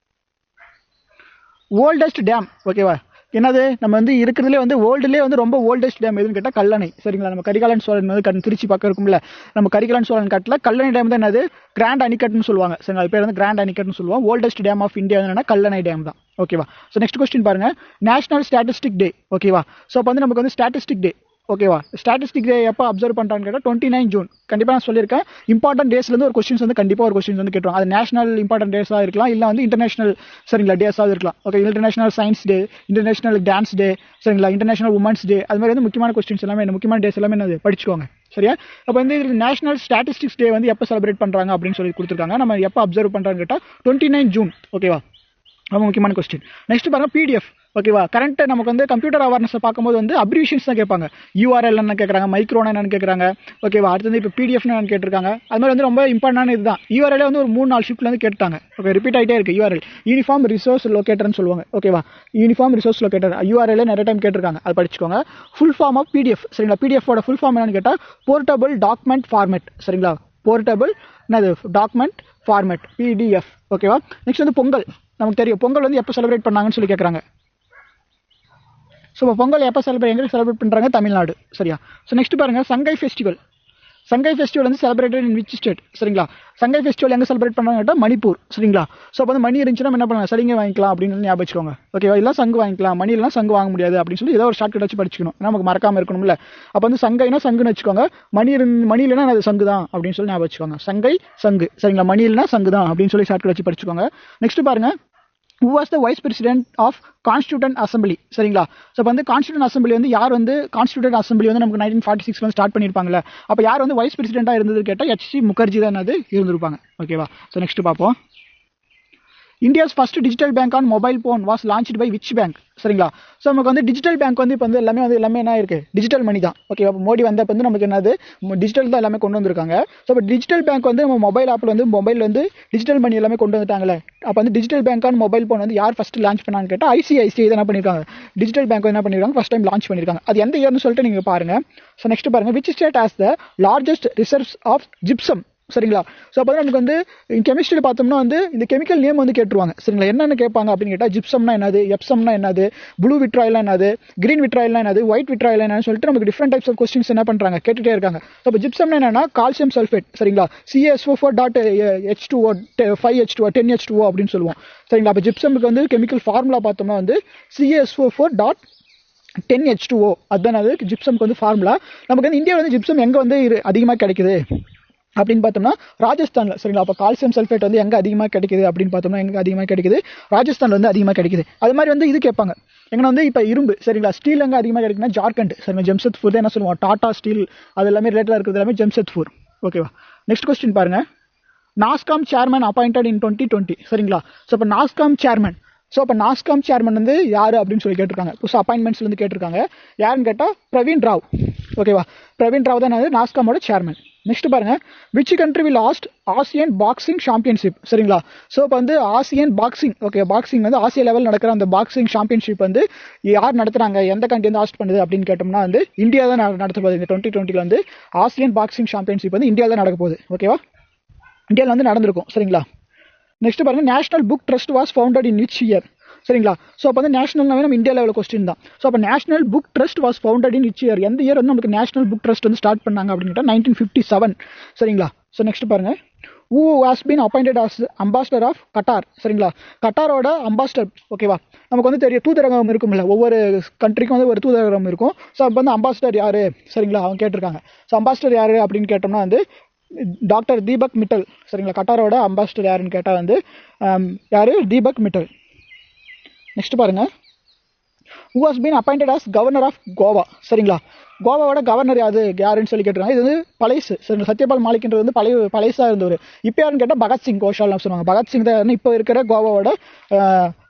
Speaker 1: Oldest dam. ஓகேவா? என்னது நம்ம வந்து இருக்கிறதுலே வந்து வேர்ல்டுலேயே வந்து ரொம்ப ஓல்டஸ்ட் டேம் எதுன்னு கேட்டால் கல்லணை. சரிங்களா? நம்ம கரிகாலன் சோழன் வந்து திருச்சி பக்கம் இருக்கும்ல, நம்ம கரிகாலன் சோழன் கட்டில் கல்லணை டேம் தான் என்னது கிராண்ட் அணிக்கட்னு சொல்லுவாங்க. சரிங்களா? அது பேர் வந்து கிராண்ட் அணிக்கட்னு சொல்லுவோம். ஓல்டஸ்ட் டேம் ஆஃப் இந்தியா என்னன்னா கல்லணை டேம் தான். ஓகேவா? ஸோ நெக்ஸ்ட் கொஸ்டின் பாருங்க, நேஷனல் ஸ்டாட்டிஸ்டிக் டே. ஓகேவா? ஸோ அப்போ வந்து நமக்கு வந்து ஸ்டாட்டிஸ்டிக் டே. ஓகேவா? ஸ்டாட்டிஸ்டிக் டே எப்போ அப்சர்வ் பண்ணுறான்னு கேட்டால் 29 ஜூன். கண்டிப்பாக நான் சொல்லியிருக்கேன். இம்பார்ட்டன்ட் டேஸ்லேருந்து ஒரு கொஸ்டின்ஸ் வந்து கண்டிப்பாக ஒரு கொஸ்டின்ஸ் வந்து கேட்டுருவாங்க. அது நேஷனல் இம்பார்ட்டன்ட் டேஸாக இருக்கலாம், இல்லை வந்து இன்டர்நேஷனல் சரிங்களா டேஸாக இருக்கலாம். Okay, international science day, international dance டே, சரிங்களா, இன்டர்நேஷனல் உமன்ஸ் டே, அது மாதிரி வந்து முக்கியமான கொஸ்டின்ஸ் எல்லாமே முக்கியமான டேஸ் எல்லாமே என்னது படிச்சுக்கோங்க. சரியா? அப்போ வந்து நேஷனல் ஸ்டாட்டிஸ்டிக்ஸ் டே வந்து எப்போ செலிப்ரேட் பண்ணுறாங்க அப்படின்னு சொல்லி கொடுத்துருக்காங்க. நம்ம எப்போ அப்சர்வ் பண்ணுறான்னு கேட்டால் 29 ஜூன். ஓகேவா? ரொம்ப முக்கியமான கொஸ்டின். நெக்ஸ்ட் பாருங்க, பிடிஎஃப். ஓகேவா? கரண்ட் நமக்கு வந்து கம்ப்யூட்டர் அவேர்னஸ் பார்க்கும்போது வந்து அப்ரிவியேஷன்ஸ் தான் கேட்பாங்க. யூஆர்எல் என்ன கேட்குறாங்க, மைக்ரோனா என்னன்னு கேட்குறாங்க. ஓகேவா? அடுத்து வந்து இப்போ பிடிஎஃப் என்னன்னு கேட்டிருக்காங்க. அது மாதிரி வந்து ரொம்ப இம்பார்ட்டன்டான இதுதான். யூஆர்எல் வந்து ஒரு 3-4 ஷிஃப்ட்ல வந்து கேட்டாங்க. ஓகே, ரிப்பீட் ஆகிட்டே இருக்கு. யூஆர்எல் யூனிஃபார்ம் ரிசோர்ஸ் லொகேட்டர்னு சொல்லுவாங்க. ஓகேவா? யூனிஃபார்ம் ரிசோர்ஸ் லொகேட்டர் யூஆர்எல் நிறைய டைம் கேட்டிருக்காங்க. அது படிச்சுக்கோங்க. Full form of PDF. சரிங்களா? பிடிஎஃபோட ஃபுல் ஃபார்ம் என்னன்னு கேட்டால் போர்ட்டபிள் டாக்குமெண்ட் ஃபார்மேட். சரிங்களா? போர்ட்டபிள் என்னது டாக்குமெண்ட் ஃபார்மேட், பிடிஎஃப். ஓகேவா? நெக்ஸ்ட் வந்து பொங்கல். நமக்கு தெரியும். பொங்கல் வந்து எப்போ செலிப்ரேட் பண்ணாங்கன்னு சொல்லி கேட்குறாங்க. ஸோ பொங்கல் எப்போ எங்கே செலிப்ரேட் பண்ணுறாங்க? தமிழ்நாடு. சரியா? ஸோ நெக்ஸ்ட் பாருங்கள், சங்கை ஃபெஸ்டிவல். சங்கை ஃபெஸ்டிவல் வந்து செலிப்ரேட்டட் இன் விச் ஸ்டேட்? சரிங்களா? சங்கை ஃபெஸ்டிவல் எங்கே செலிப்ரேட் பண்ணாங்க கேட்டால் மணிப்பூர். சரிங்களா? ஸோ அப்போ வந்து மணி இருந்துச்சுன்னா என்ன பண்ணுவாங்க? சலிங்கை வாங்கிக்கலாம் அப்படின்னு ஞாபகம் வச்சுக்கோங்க. ஓகேவா? இல்லை சங்கு வாங்கிக்கலாம், மணி இல்லைனா சங்கு வாங்க முடியாது அப்படின்னு சொல்லி ஏதோ ஒரு ஷார்ட் கட் வச்சு படிச்சுக்கணும். நமக்கு மறக்காமல் இருக்கணும்ல. அப்போ வந்து சங்கைனா சங்குன்னு வச்சுக்கோங்க, மணி இல்லைனா அது சங்கு தான் அப்படின்னு சொல்லி ஞாபகம் வச்சுக்கோங்க. சங்கை சங்கு. சரிங்களா? மணி இல்லைனா சங்கு தான் அப்படின்னு சொல்லி ஷார்ட் கட் வச்சு படிச்சுக்கோங்க. நெக்ஸ்ட் பாருங்க, who was the vice president of Constituent Assembly? சரிங்களா? ஸோ இப்போ வந்து Constituent Assembly வந்து யார் வந்து Constituent Assembly வந்து நமக்கு 1946 வந்து ஸ்டார்ட் பண்ணியிருப்பாங்கல்ல, அப்போ யார் வந்து வைஸ் பிரசிடென்ட்டாக இருந்தது கேட்டால் HC முகர்ஜி தான் அது இருந்திருப்பாங்க. ஓகேவா? ஸோ நெக்ஸ்ட் பார்ப்போம். India's first digital bank on mobile phone was launched by which bank? சரிங்களா? ஸோ நமக்கு வந்து டிஜிட்டல் பேங்க் வந்து இப்போ வந்து எல்லாமே என்ன இருக்குது? டிஜிட்டல் மணி தான். ஓகே, அப்போ மோடி வந்த வந்து நமக்கு என்னது? டிஜிட்டல் தான் எல்லாமே கொண்டு வந்திருக்காங்க. ஸோ இப்போ டிஜிட்டல் பேங்க் வந்து நம்ம மொபைல் ஆப்பில் வந்து மொபைல் வந்து டிஜிட்டல் மணி எல்லாமே கொண்டு வந்துட்டாங்களே, அப்போ வந்து digital bank on mobile phone வந்து யார் ஃபர்ஸ்ட் லான்ச் பண்ணான்னு கேட்டால் ICICI என்ன பண்ணியிருக்காங்க? டிஜிட்டல் பேங்க் என்ன பண்ணியிருக்காங்க? ஃபர்ஸ்ட் டைம் லான்ச் பண்ணியிருக்காங்க. அது எந்த இயர்னு சொல்லிட்டு நீங்கள் பாருங்க. ஸோ நெக்ஸ்ட் பாருங்க, which state has the largest reserves of gypsum? சரிங்களா? ஸோ அப்போ நமக்கு வந்து கெமிஸ்ட்ரியில் பார்த்தோம்னா வந்து இந்த கெமிக்கல் நேம் வந்து கேட்டுருவாங்க. சரிங்களா? என்னென்னு கேட்பாங்க அப்படின்னு கேட்டால் ஜிப்சம்னா என்னது, எப்சம்னா என்னது, ப்ளூ விட்ராயில்னா என்னது, கிரீன் விட்ராயில்னா என்னது, ஒயிட் விட்ராயில் என்னன்னு சொல்லிட்டு நமக்கு டிஃப்ரெண்ட் டைப்ஸ் ஆஃப் கொஸ்டின்ஸ் என்ன பண்ணுறாங்க? கேட்டுகிட்டே இருக்காங்க. ஸோ இப்போ ஜிப்சம்னா என்னன்னா கால்சியம் சல்ஃபேட். சரிங்களா? CaSO4.H2O 5H2O 10H2O அப்படின்னு சொல்லுவோம். சரிங்களா? அப்போ ஜிப்சமுக்கு வந்து கெமிக்கல் ஃபார்முலா பார்த்தோம்னா வந்து CaSO4.10H2O. அதுதான் அது ஜிப்சம்க்கு வந்து ஃபார்முலா. நமக்கு வந்து இந்தியாவில் வந்து ஜிப்சம் எங்கே வந்து அதிகமாக கிடைக்குது அப்படின்னு பார்த்தோம்னா ராஜஸ்தானில். சரிங்களா? அப்போ கால்சியம் சல்ஃபேட் வந்து எங்கே அதிகமாக கிடைக்குது அப்படின்னு பார்த்தோம்னா எங்கே அதிகமாக கிடைக்குது? ராஜஸ்தானில் வந்து அதிகமாக கிடைக்குது. அது மாதிரி வந்து இது கேட்பாங்க, எங்கன்னா வந்து இப்போ இரும்பு. சரிங்களா? ஸ்டீல் எங்கே அதிகமாக கிடைக்குன்னா ஜார்க்கண்ட். சரிங்களா? ஜம்ஷெட்பூர் தான் என்ன சொல்லுவோம், டாடா ஸ்டீல். அது எல்லாமே ரிலேட்டடாக இருக்கிறது எல்லாமே ஜம்ஷெட்பூர். ஓகேவா? நெக்ஸ்ட் கொஸ்டின் பாருங்க, நாஸ்காம் சேர்மன் அப்பாயிண்டட் இன் 2020. சரிங்களா? ஸோ இப்போ நாஸ்காம் சேர்மன், ஸோ அப்போ நாஸ்காம் சேர்மன் வந்து யார் அப்படின்னு சொல்லி கேட்டிருக்காங்க. புதுசு அப்பாயின்மெண்ட்ஸ்ல வந்து கேட்டிருக்காங்க. யாருன்னு கேட்டால் பிரவீன் ராவ். ஓகேவா? பிரவீன் ராவ் தான் நாஸ்காமோட சேர்மன். நெக்ஸ்ட் பாருங்க, which country will last Asian boxing championship? சரிங்களா? ஸோ இப்போ வந்து ஆசியன் பாக்ஸிங், ஓகே, பாக்ஸிங் வந்து ஆசிய லெவல் நடக்கிற அந்த பாக்ஸிங் சாம்பியன்ஷிப் வந்து யார் நடத்துறாங்க, எந்த கண்ட்ரி வந்து ஹாஸ்ட் பண்ணுது அப்படின்னு கேட்டோம்னா வந்து இந்தியா தான் நடத்த போகுது. இந்த 2020 வந்து ஆசியன் பாக்ஸிங் சாம்பியன்ஷிப் வந்து இந்தியா தான் நடக்க போகுது. ஓகேவா? இந்தியாவில் வந்து நடந்திருக்கும். சரிங்களா? நெக்ஸ்ட் பாருங்க, national book trust was founded in which year? சரிங்களா? ஸோ அப்போ வந்து நேஷனல்னாவே நம்ம இந்தியா லெவல் கொஸ்டின் தான். ஸோ அப்போ national book trust was founded in which year? எந்த இயர் வந்து நமக்கு நேஷனல் புக் ட்ரஸ்ட் வந்து ஸ்டார்ட் பண்ணாங்க அப்படின்னு கேட்டால் 1957. சரிங்களா? ஸோ நெக்ஸ்ட் பாருங்க, who has been appointed as ambassador of Qatar? சரிங்களா? கட்டாரோட அம்பாஸ்டர். ஓகேவா? நமக்கு வந்து தெரியும் தூதரகம் இருக்கும்ல, ஒவ்வொரு கண்ட்ரிக்கும் வந்து ஒரு தூதரகம் இருக்கும். ஸோ அப்போ வந்து அம்பாஸ்டர் யாரு? சரிங்களா? அவங்க கேட்டிருக்காங்க. ஸோ அம்பாஸ்டர் யாரு அப்படின்னு கேட்டோம்னா வந்து டாக்டர் தீபக் மிட்டல். சரிங்களா? கட்டாரோட அம்பாஸ்டர் யாருன்னு கேட்டால் வந்து யாரு? தீபக் மிட்டல். நெக்ஸ்ட் பாருங்க, who has been appointed as governor of Goa? சரிங்களா? கோவாவோட கவர்னர் யாருன்னு சொல்லி கேட்டிருக்காங்க. இது வந்து பழைசு. சரி, சத்யபால் மாலிக்ன்றது வந்து பழைசா இருந்தவர். இப்போ யாருன்னு கேட்டால் பகத்சிங் கோஷால் சொல்லுவாங்க. பகத்சிங் தான் இப்போ இருக்கிற கோவாவோட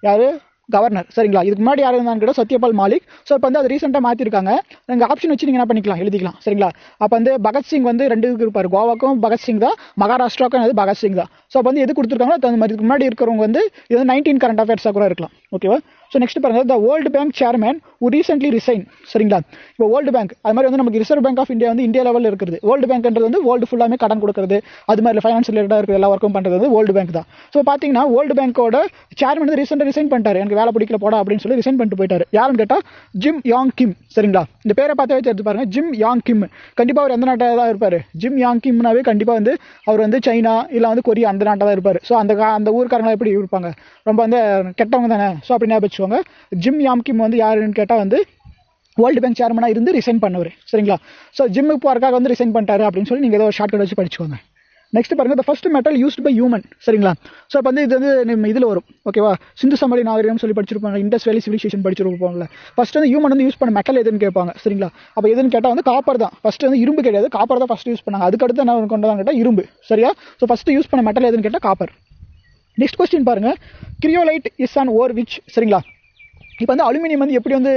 Speaker 1: யாரு? கவர்னர். சரிங்களா? இதுக்கு முன்னாடி யார் இருந்தான்னு கேட்டால் சத்யபால் மாலிக். ஸோ இப்போ வந்து அது ரீசெண்டாக மாற்றிருக்காங்க. நீங்கள் ஆப்ஷன் வச்சு நீங்கள் என்ன பண்ணிக்கலாம், எழுதிக்கலாம். சரிங்களா? அப்போ வந்து பகத்சிங் வந்து ரெண்டுக்கு இருப்பார். கோவாக்கும் பகத்சிங் தான், மகாராஷ்டிராவுக்கும் அது பகத்சிங் தான். ஸோ அப்போ வந்து எது கொடுத்துருக்காங்களோ அது மாதிரி இதுக்கு முன்னாடி இருக்கிறவங்க வந்து இது 19 கரண்ட் அஃபேர்ஸாக கூட இருக்கலாம். ஓகேவா? ஸோ நெக்ஸ்ட் பாருங்க, the world bank chairman who recently resigned. சரிங்களா? இப்போ வேர்ல்டு பேங்க் அது மாதிரி வந்து நமக்கு ரிசர்வ் பேங்க் ஆஃப் இந்தியா வந்து இந்தியா லெவலில் இருக்குது. வேர்ல்டு பேங்க்ன்றது வந்து வேர்ல்டு ஃபுல்லாமே கடன் கொடுக்குறது, அது மாதிரி ஃபைனான்ஸ் ரிலேட்டடாக இருக்கிற எல்லா ஒர்க்கும் பண்ணுறது வந்து வேர்ல்டு பேங்க் தான். ஸோ பார்த்தீங்கன்னா வேர்ல்டு பேங்கோட சேர்மன் வந்து ரீசெண்டாக ரிசைன் பண்ணிட்டாரு. எனக்கு வேலை பிடிக்கல போடா அப்படின்னு சொல்லி ரிசைன் பண்ணிட்டு போயிட்டாரு. யாருன்னு கேட்டால் ஜிம் யாங் கிம். சரிங்களா? இந்த பேரை பார்த்தாவே எடுத்து பாருங்க, ஜிம் யாங் கிம். கண்டிப்பாக அவர் எந்த நாட்டாக தான் இருப்பார்? ஜிம் யாங் கிம்னாவே கண்டிப்பாக வந்து அவர் வந்து சைனா இல்லை வந்து கொரியா அந்த நாட்டாக தான் இருப்பார். ஸோ அந்த ஊருக்காரங்களாம் எப்படி இருப்பாங்க? ரொம்ப வந்து கெட்டவங்க தானே. ஸோ அப்படி ஞாபகம் வச்சுக்கோங்க. ஜிம் யாங் கிம் வந்து யாருன்னு கேட்டால் வந்து வேர்ல்டு பேங்க் சேர்மனாக இருந்து ரிசைன் பண்ணவர். சரிங்களா? ஸோ ஜிம்முக்கு போறதுக்காக வந்து ரிசைன் பண்ணிட்டாரு அப்படின்னு சொல்லி நீங்கள் ஏதோ ஷார்ட் கட் வச்சு படிச்சுக்கோங்க. நெக்ஸ்ட் பாருங்க, the first metal used by human. சரிங்களா? ஸோ இப்போ வந்து இது வந்து நம்ம இதில் வரும். ஓகேவா? சிந்து சமவெளி நாகரிகம் சொல்லி படிச்சிருப்பாங்க, இண்டஸ் வேலி சிவிலைசேஷன் படிச்சிருப்போம்ல. ஃபர்ஸ்ட் வந்து ஹியூமன் வந்து யூஸ் பண்ண மெட்டல் எதுன்னு கேட்பாங்க. சரிங்களா? அப்போ எதுன்னு கேட்டால் வந்து காப்பர் தான். ஃபர்ஸ்ட் வந்து இரும்பு கிடையாது, காப்பர் தான் ஃபர்ஸ்ட் யூஸ் பண்ணாங்க. அதுக்கடுத்து என்ன கொண்டு வந்தாங்க கேட்டால் இரும்பு. சரியா? ஸோ ஃபர்ஸ்ட் யூஸ் பண்ண மெட்டல் எதுன்னு கேட்டால் காப்பர். நெக்ஸ்ட் கொஸ்டின் பாருங்க, cryolite is an ore which? சரிங்களா? இப்போ வந்து அலுமினியம் வந்து எப்படி வந்து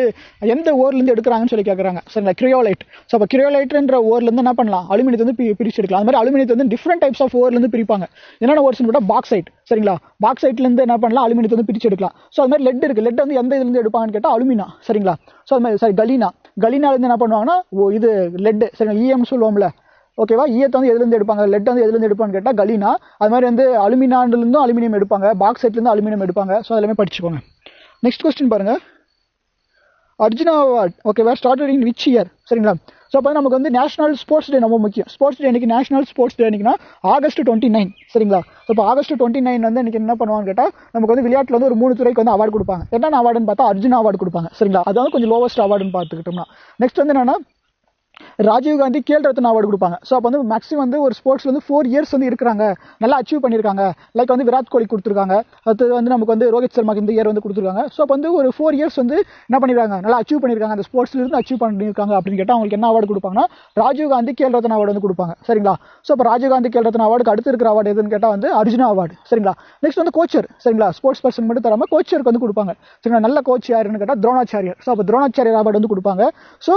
Speaker 1: எந்த ஓர்லேருந்து எடுக்கிறாங்கன்னு சொல்லி கேட்குறாங்க. சரிங்களா? கிரியோலைட். ஸோ அப்போ கிரியோலைட்ன்ற ஓர்லேருந்து என்ன பண்ணலாம், அலுமினியத்தை வந்து பிரிச்சு எடுக்கலாம். அது மாதிரி அலுமினியத்தை வந்து டிஃப்ரெண்ட் டைப்ஸ் ஆஃப் ஓர்லேருந்து பிரிப்பாங்க. என்னென்ன ஓர்ஸ்னு கேட்டால் பாக்சைட். சரிங்களா? பாக்சைட்லேருந்து என்ன பண்ணலாம், அலுமினியத்தை வந்து பிரிச்சு எடுக்கலாம். ஸோ அது மாதிரி லெட் இருக்குது. லெட் வந்து எந்த இதுலேருந்து எடுப்பாங்கன்னு கேட்டால் அலுமினா. சரிங்களா? ஸோ அது மாதிரி கலினாலேருந்து என்ன பண்ணுவாங்கன்னா இது லெட். சரிங்களா? EM சொல்லுவோம்ல, ஓகேவா. ஈயத்தை வந்து எதுலேருந்து எடுப்பாங்க, லெட் வந்து எதுலேருந்து எடுப்பான்னு கேட்டால் கலீனா. அது மாதிரி வந்து அலுமினியாண்டிலிருந்தும் அலுமினியம் எடுப்பாங்க, பாக்சைட்லேருந்து அலுமினியம் எடுப்பாங்க. ஸோ எல்லாமே படிச்சுக்கோங்க. நெக்ஸ்ட் கொஸ்டின் பாருங்கள். அர்ஜுனா அவார்ட் ஓகேவா ஸ்டார்டட் இன் விச் இயர்? சரிங்களா. ஸோ அப்போ நமக்கு வந்து நேஷனல் ஸ்போர்ட்ஸ் டே ரொம்ப முக்கியம். ஸ்போர்ட்ஸ் டே அன்றைக்கி, நேஷனல் ஸ்போர்ட்ஸ் டே அன்றைக்கினா August 29. சரிங்களா. ஸோ இப்போ August 29 வந்து இன்றைக்கி என்ன பண்ணுவான்னு கேட்டால் நமக்கு வந்து விளையாட்டில் வந்து ஒரு 3 துறைக்கு வந்து அவார்டு கொடுப்பாங்க. என்னென்ன அவார்டுன்னு பார்த்தா அர்ஜுனா அவார்டு கொடுப்பாங்க. சரிங்களா. அது வந்து கொஞ்சம் லோவஸ்ட் அவார்டுன்னு பார்த்துக்கிட்டோம்னா, நெக்ஸ்ட் வந்து என்னென்னா ராஜீவ்காந்தி கேல் ரத்னா அவார்டு கொடுப்பாங்க. ஸோ அப்போ வந்து மேக்ஸிமம் வந்து ஒரு ஸ்போர்ட்ஸ் வந்து 4 இயர்ஸ் வந்து இருக்கிறாங்க, நல்லா அச்சீவ் பண்ணியிருக்காங்க. லைக் வந்து விராட் கோலி கொடுத்துருக்காங்க, அது வந்து நமக்கு வந்து ரோஹித் சர்மாக்கு இந்த இயர் வந்து கொடுத்துருக்காங்க. ஸோ அப்போ வந்து ஒரு 4 இயர்ஸ் வந்து என்ன பண்ணியிருக்காங்க, நல்லா அச்சீவ் பண்ணியிருக்காங்க, அந்த ஸ்போர்ட்ஸ்லேருந்து அச்சீவ் பண்ணியிருக்காங்க அப்படின்னு கேட்டால் அவங்களுக்கு என்ன அவார்டு கொடுப்பாங்கன்னா ராஜீவ்காந்தி கேல் ரத்னா அவார்டு வந்து கொடுப்பாங்க. சரிங்களா. ஸோ அப்போ ராஜீவ்காந்தி கேல் ரத்னா அவார்டுக்கு அடுத்து இருக்கிற அவார்டு எதுன்னு கேட்டால் வந்து அர்ஜுனா அவார்டு. சரிங்களா. நெக்ஸ்ட் வந்து கோச்சர். சரிங்களா. ஸ்போர்ட்ஸ் பர்சன் மட்டும் தராமல் கோச்சருக்கு வந்து கொடுப்பாங்க. சரிங்களா. நல்ல கோச் யாருன்னு கேட்டால் துரோணாச்சாரியர். ஸோ அப்போ துரோணாச்சாரியர் அவார்டு வந்து கொடுப்பாங்க. ஸோ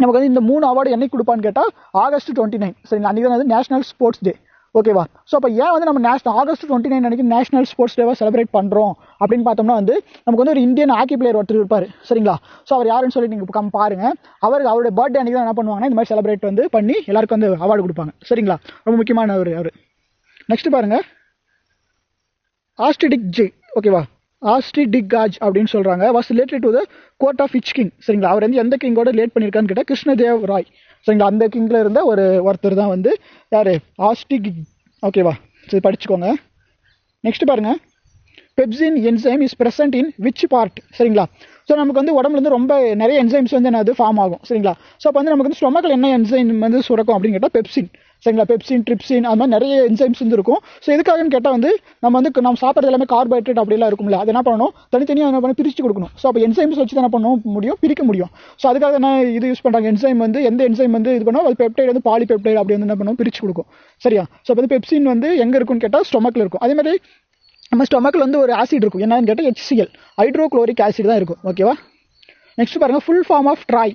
Speaker 1: நமக்கு வந்து இந்த 3 அவார்டு என்னைக்கு கொடுப்பான்னு கேட்டால் August 29. சரிங்களா. அன்றைக்கி தான் வந்து நேஷனல் ஸ்போர்ட்ஸ் டே. ஓகேவா. ஸோ அப்போ ஏன் வந்து நம்ம August 29 அன்றைக்கி நேஷனல் ஸ்போர்ட்ஸ் டேவை செலிப்ரேட் பண்ணுறோம் அப்படின்னு பார்த்தோம்னா வந்து நமக்கு வந்து ஒரு இந்தியன் ஹாக்கி பிளேயர் ஒருத்தர் இருப்பார். சரிங்களா. ஸோ அவர் யாருன்னு சொல்லி நீங்கள் பாருங்கள். அவருடைய பர்த்டே அன்றைக்கி தான் என்ன பண்ணுவாங்கன்னா இந்த மாதிரி செலிப்ரேட் வந்து பண்ணி எல்லாருக்கும் வந்து அவார்டு கொடுப்பாங்க. சரிங்களா. ரொம்ப முக்கியமான அவர். நெக்ஸ்ட் பாருங்கள். ஆஸ்ட்ரிடிக் ஜே. ஓகேவா. ஆஸ்ட்ரிடிகாஜ் அப்படின்னு சொல்கிறாங்க. Was related to the court of which king? சரிங்களா. அவர் வந்து எந்த கிங்கோட ரிலேட் பண்ணியிருக்கான்னு கேட்டால் கிருஷ்ணதேவ் ராய். சரிங்களா. அந்த கிங்கில் இருந்த ஒருத்தர் தான் வந்து யார், ஆஸ்ட்ரிக். ஓகேவா. சரி படிச்சுக்கோங்க. நெக்ஸ்ட் பாருங்கள். Pepsin enzyme is present in which part? சரிங்களா. ஸோ நமக்கு வந்து உடம்புல வந்து ரொம்ப நிறைய என்சைம்ஸ் வந்து என்னது ஃபார்ம் ஆகும். சரிங்களா. ஸோ அப்போ வந்து நமக்கு வந்து ஸ்டொமக்கில் என்ன என்சைம் வந்து சுரக்கும் அப்படின்னு கேட்டால் பெப்சின். சரிங்களா. பெப்சின், ட்ரிப்சின், அது மாதிரி நிறைய என்சைம்ஸ் வந்து இருக்கும். ஸோ எதுக்காகன்னு கேட்டால் வந்து நம்ம சாப்பிட்றது எல்லாமே கார்போஹைட்ரேட் அப்படிலாம் இருக்கும்ல, அது என்ன பண்ணணும், தனித்தனியாக என்ன பண்ணி பிரித்து கொடுக்கணும். ஸோ அப்போ என்சைம்ஸ் வச்சு தான் என்ன பண்ண முடியும், பிரிக்க முடியும். ஸோ அதுக்காக என்ன இது யூஸ் பண்ணுறாங்க, என்சைம் வந்து எந்த என்சைம் வந்து இது பண்ணோம், அது பெப்டைட் வந்து பாலிபெப்டைட் அப்படி வந்து என்ன பண்ணுவோம், பிரித்து கொடுக்கும். சரியா. ஸோ அப்போ வந்து பெப்சின் வந்து எங்கே இருக்குன்னு கேட்டால் ஸ்டொமக்கில் இருக்கும். அதே மாதிரி நம்ம ஸ்டொமக்கில் வந்து ஒரு ஆசிட் இருக்கும், என்னன்னு கேட்டால் HCl, ஹைட்ரோக்ளோரிக் ஆசிட் தான் இருக்கும். ஓகேவா. நெக்ஸ்ட் பாருங்கள். Full form of TRAI,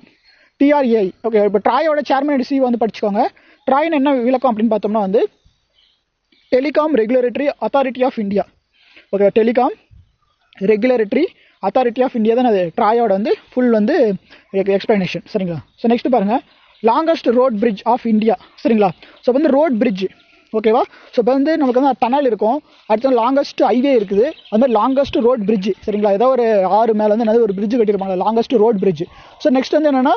Speaker 1: TRAI. Okay. இப்போ ட்ராயோட சேர்மன் சி வந்து படிச்சுக்கோங்க. ட்ராயின் என்ன விளக்கம் அப்படின்னு பார்த்தோம்னா வந்து telecom regulatory authority of India. Okay. Telecom regulatory authority of India தான் அது ட்ராயோட வந்து ஃபுல் வந்து எக்ஸ்பிளனேஷன். சரிங்களா. ஸோ நெக்ஸ்ட் பாருங்கள். Longest road bridge of India. சரிங்களா. ஸோ வந்து ரோட் பிரிட்ஜ். ஓகேவா. ஸோ இப்போ வந்து நமக்கு வந்து டனல் இருக்கும், அடுத்த லாங்கஸ்ட் ஹைவே இருக்குது, அது மாதிரி லாங்கஸ்ட் ரோட் பிரிட்ஜ். சரிங்களா. ஏதோ ஒரு ஆறு மேலே வந்து என்னது ஒரு பிரிட்ஜ் கட்டியிருப்பாங்க, longest road bridge. So next வந்து என்னென்னா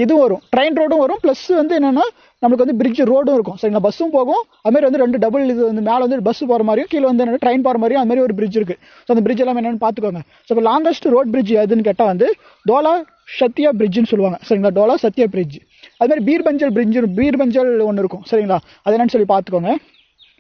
Speaker 1: இதுவும் வரும், ட்ரெயின் ரோடும் வரும், ப்ளஸ் வந்து என்னென்னா நமக்கு வந்து பிரிட்ஜ் ரோடும் இருக்கும். சரிங்களா. பஸ்ஸும் போகும், அதுமாதிரி வந்து 2 டபுள் இது வந்து மேலே வந்து பஸ் போகிற மாதிரியும் கீழே வந்து என்ன ட்ரெயின் போகிற மாதிரியும் அது மாதிரி ஒரு பிரிட்ஜ் இருக்குது. ஸோ அந்த பிரிட்ஜ் எல்லாம் என்னென்னு பார்த்துக்கோங்க. ஸோ இப்போ லாங்கஸ்ட் ரோட் பிரிட்ஜ் எதுன்னு கேட்டால் வந்து டோலா சத்யா பிரிட்ஜ்னு சொல்லுவாங்க. சரிங்களா. டோலா சத்யா பிரிட்ஜ். அதுமாதிரி பீர்பஞ்சல் ஒன்று இருக்கும். சரிங்களா. அது என்னன்னு சொல்லி பார்த்துக்கோங்க.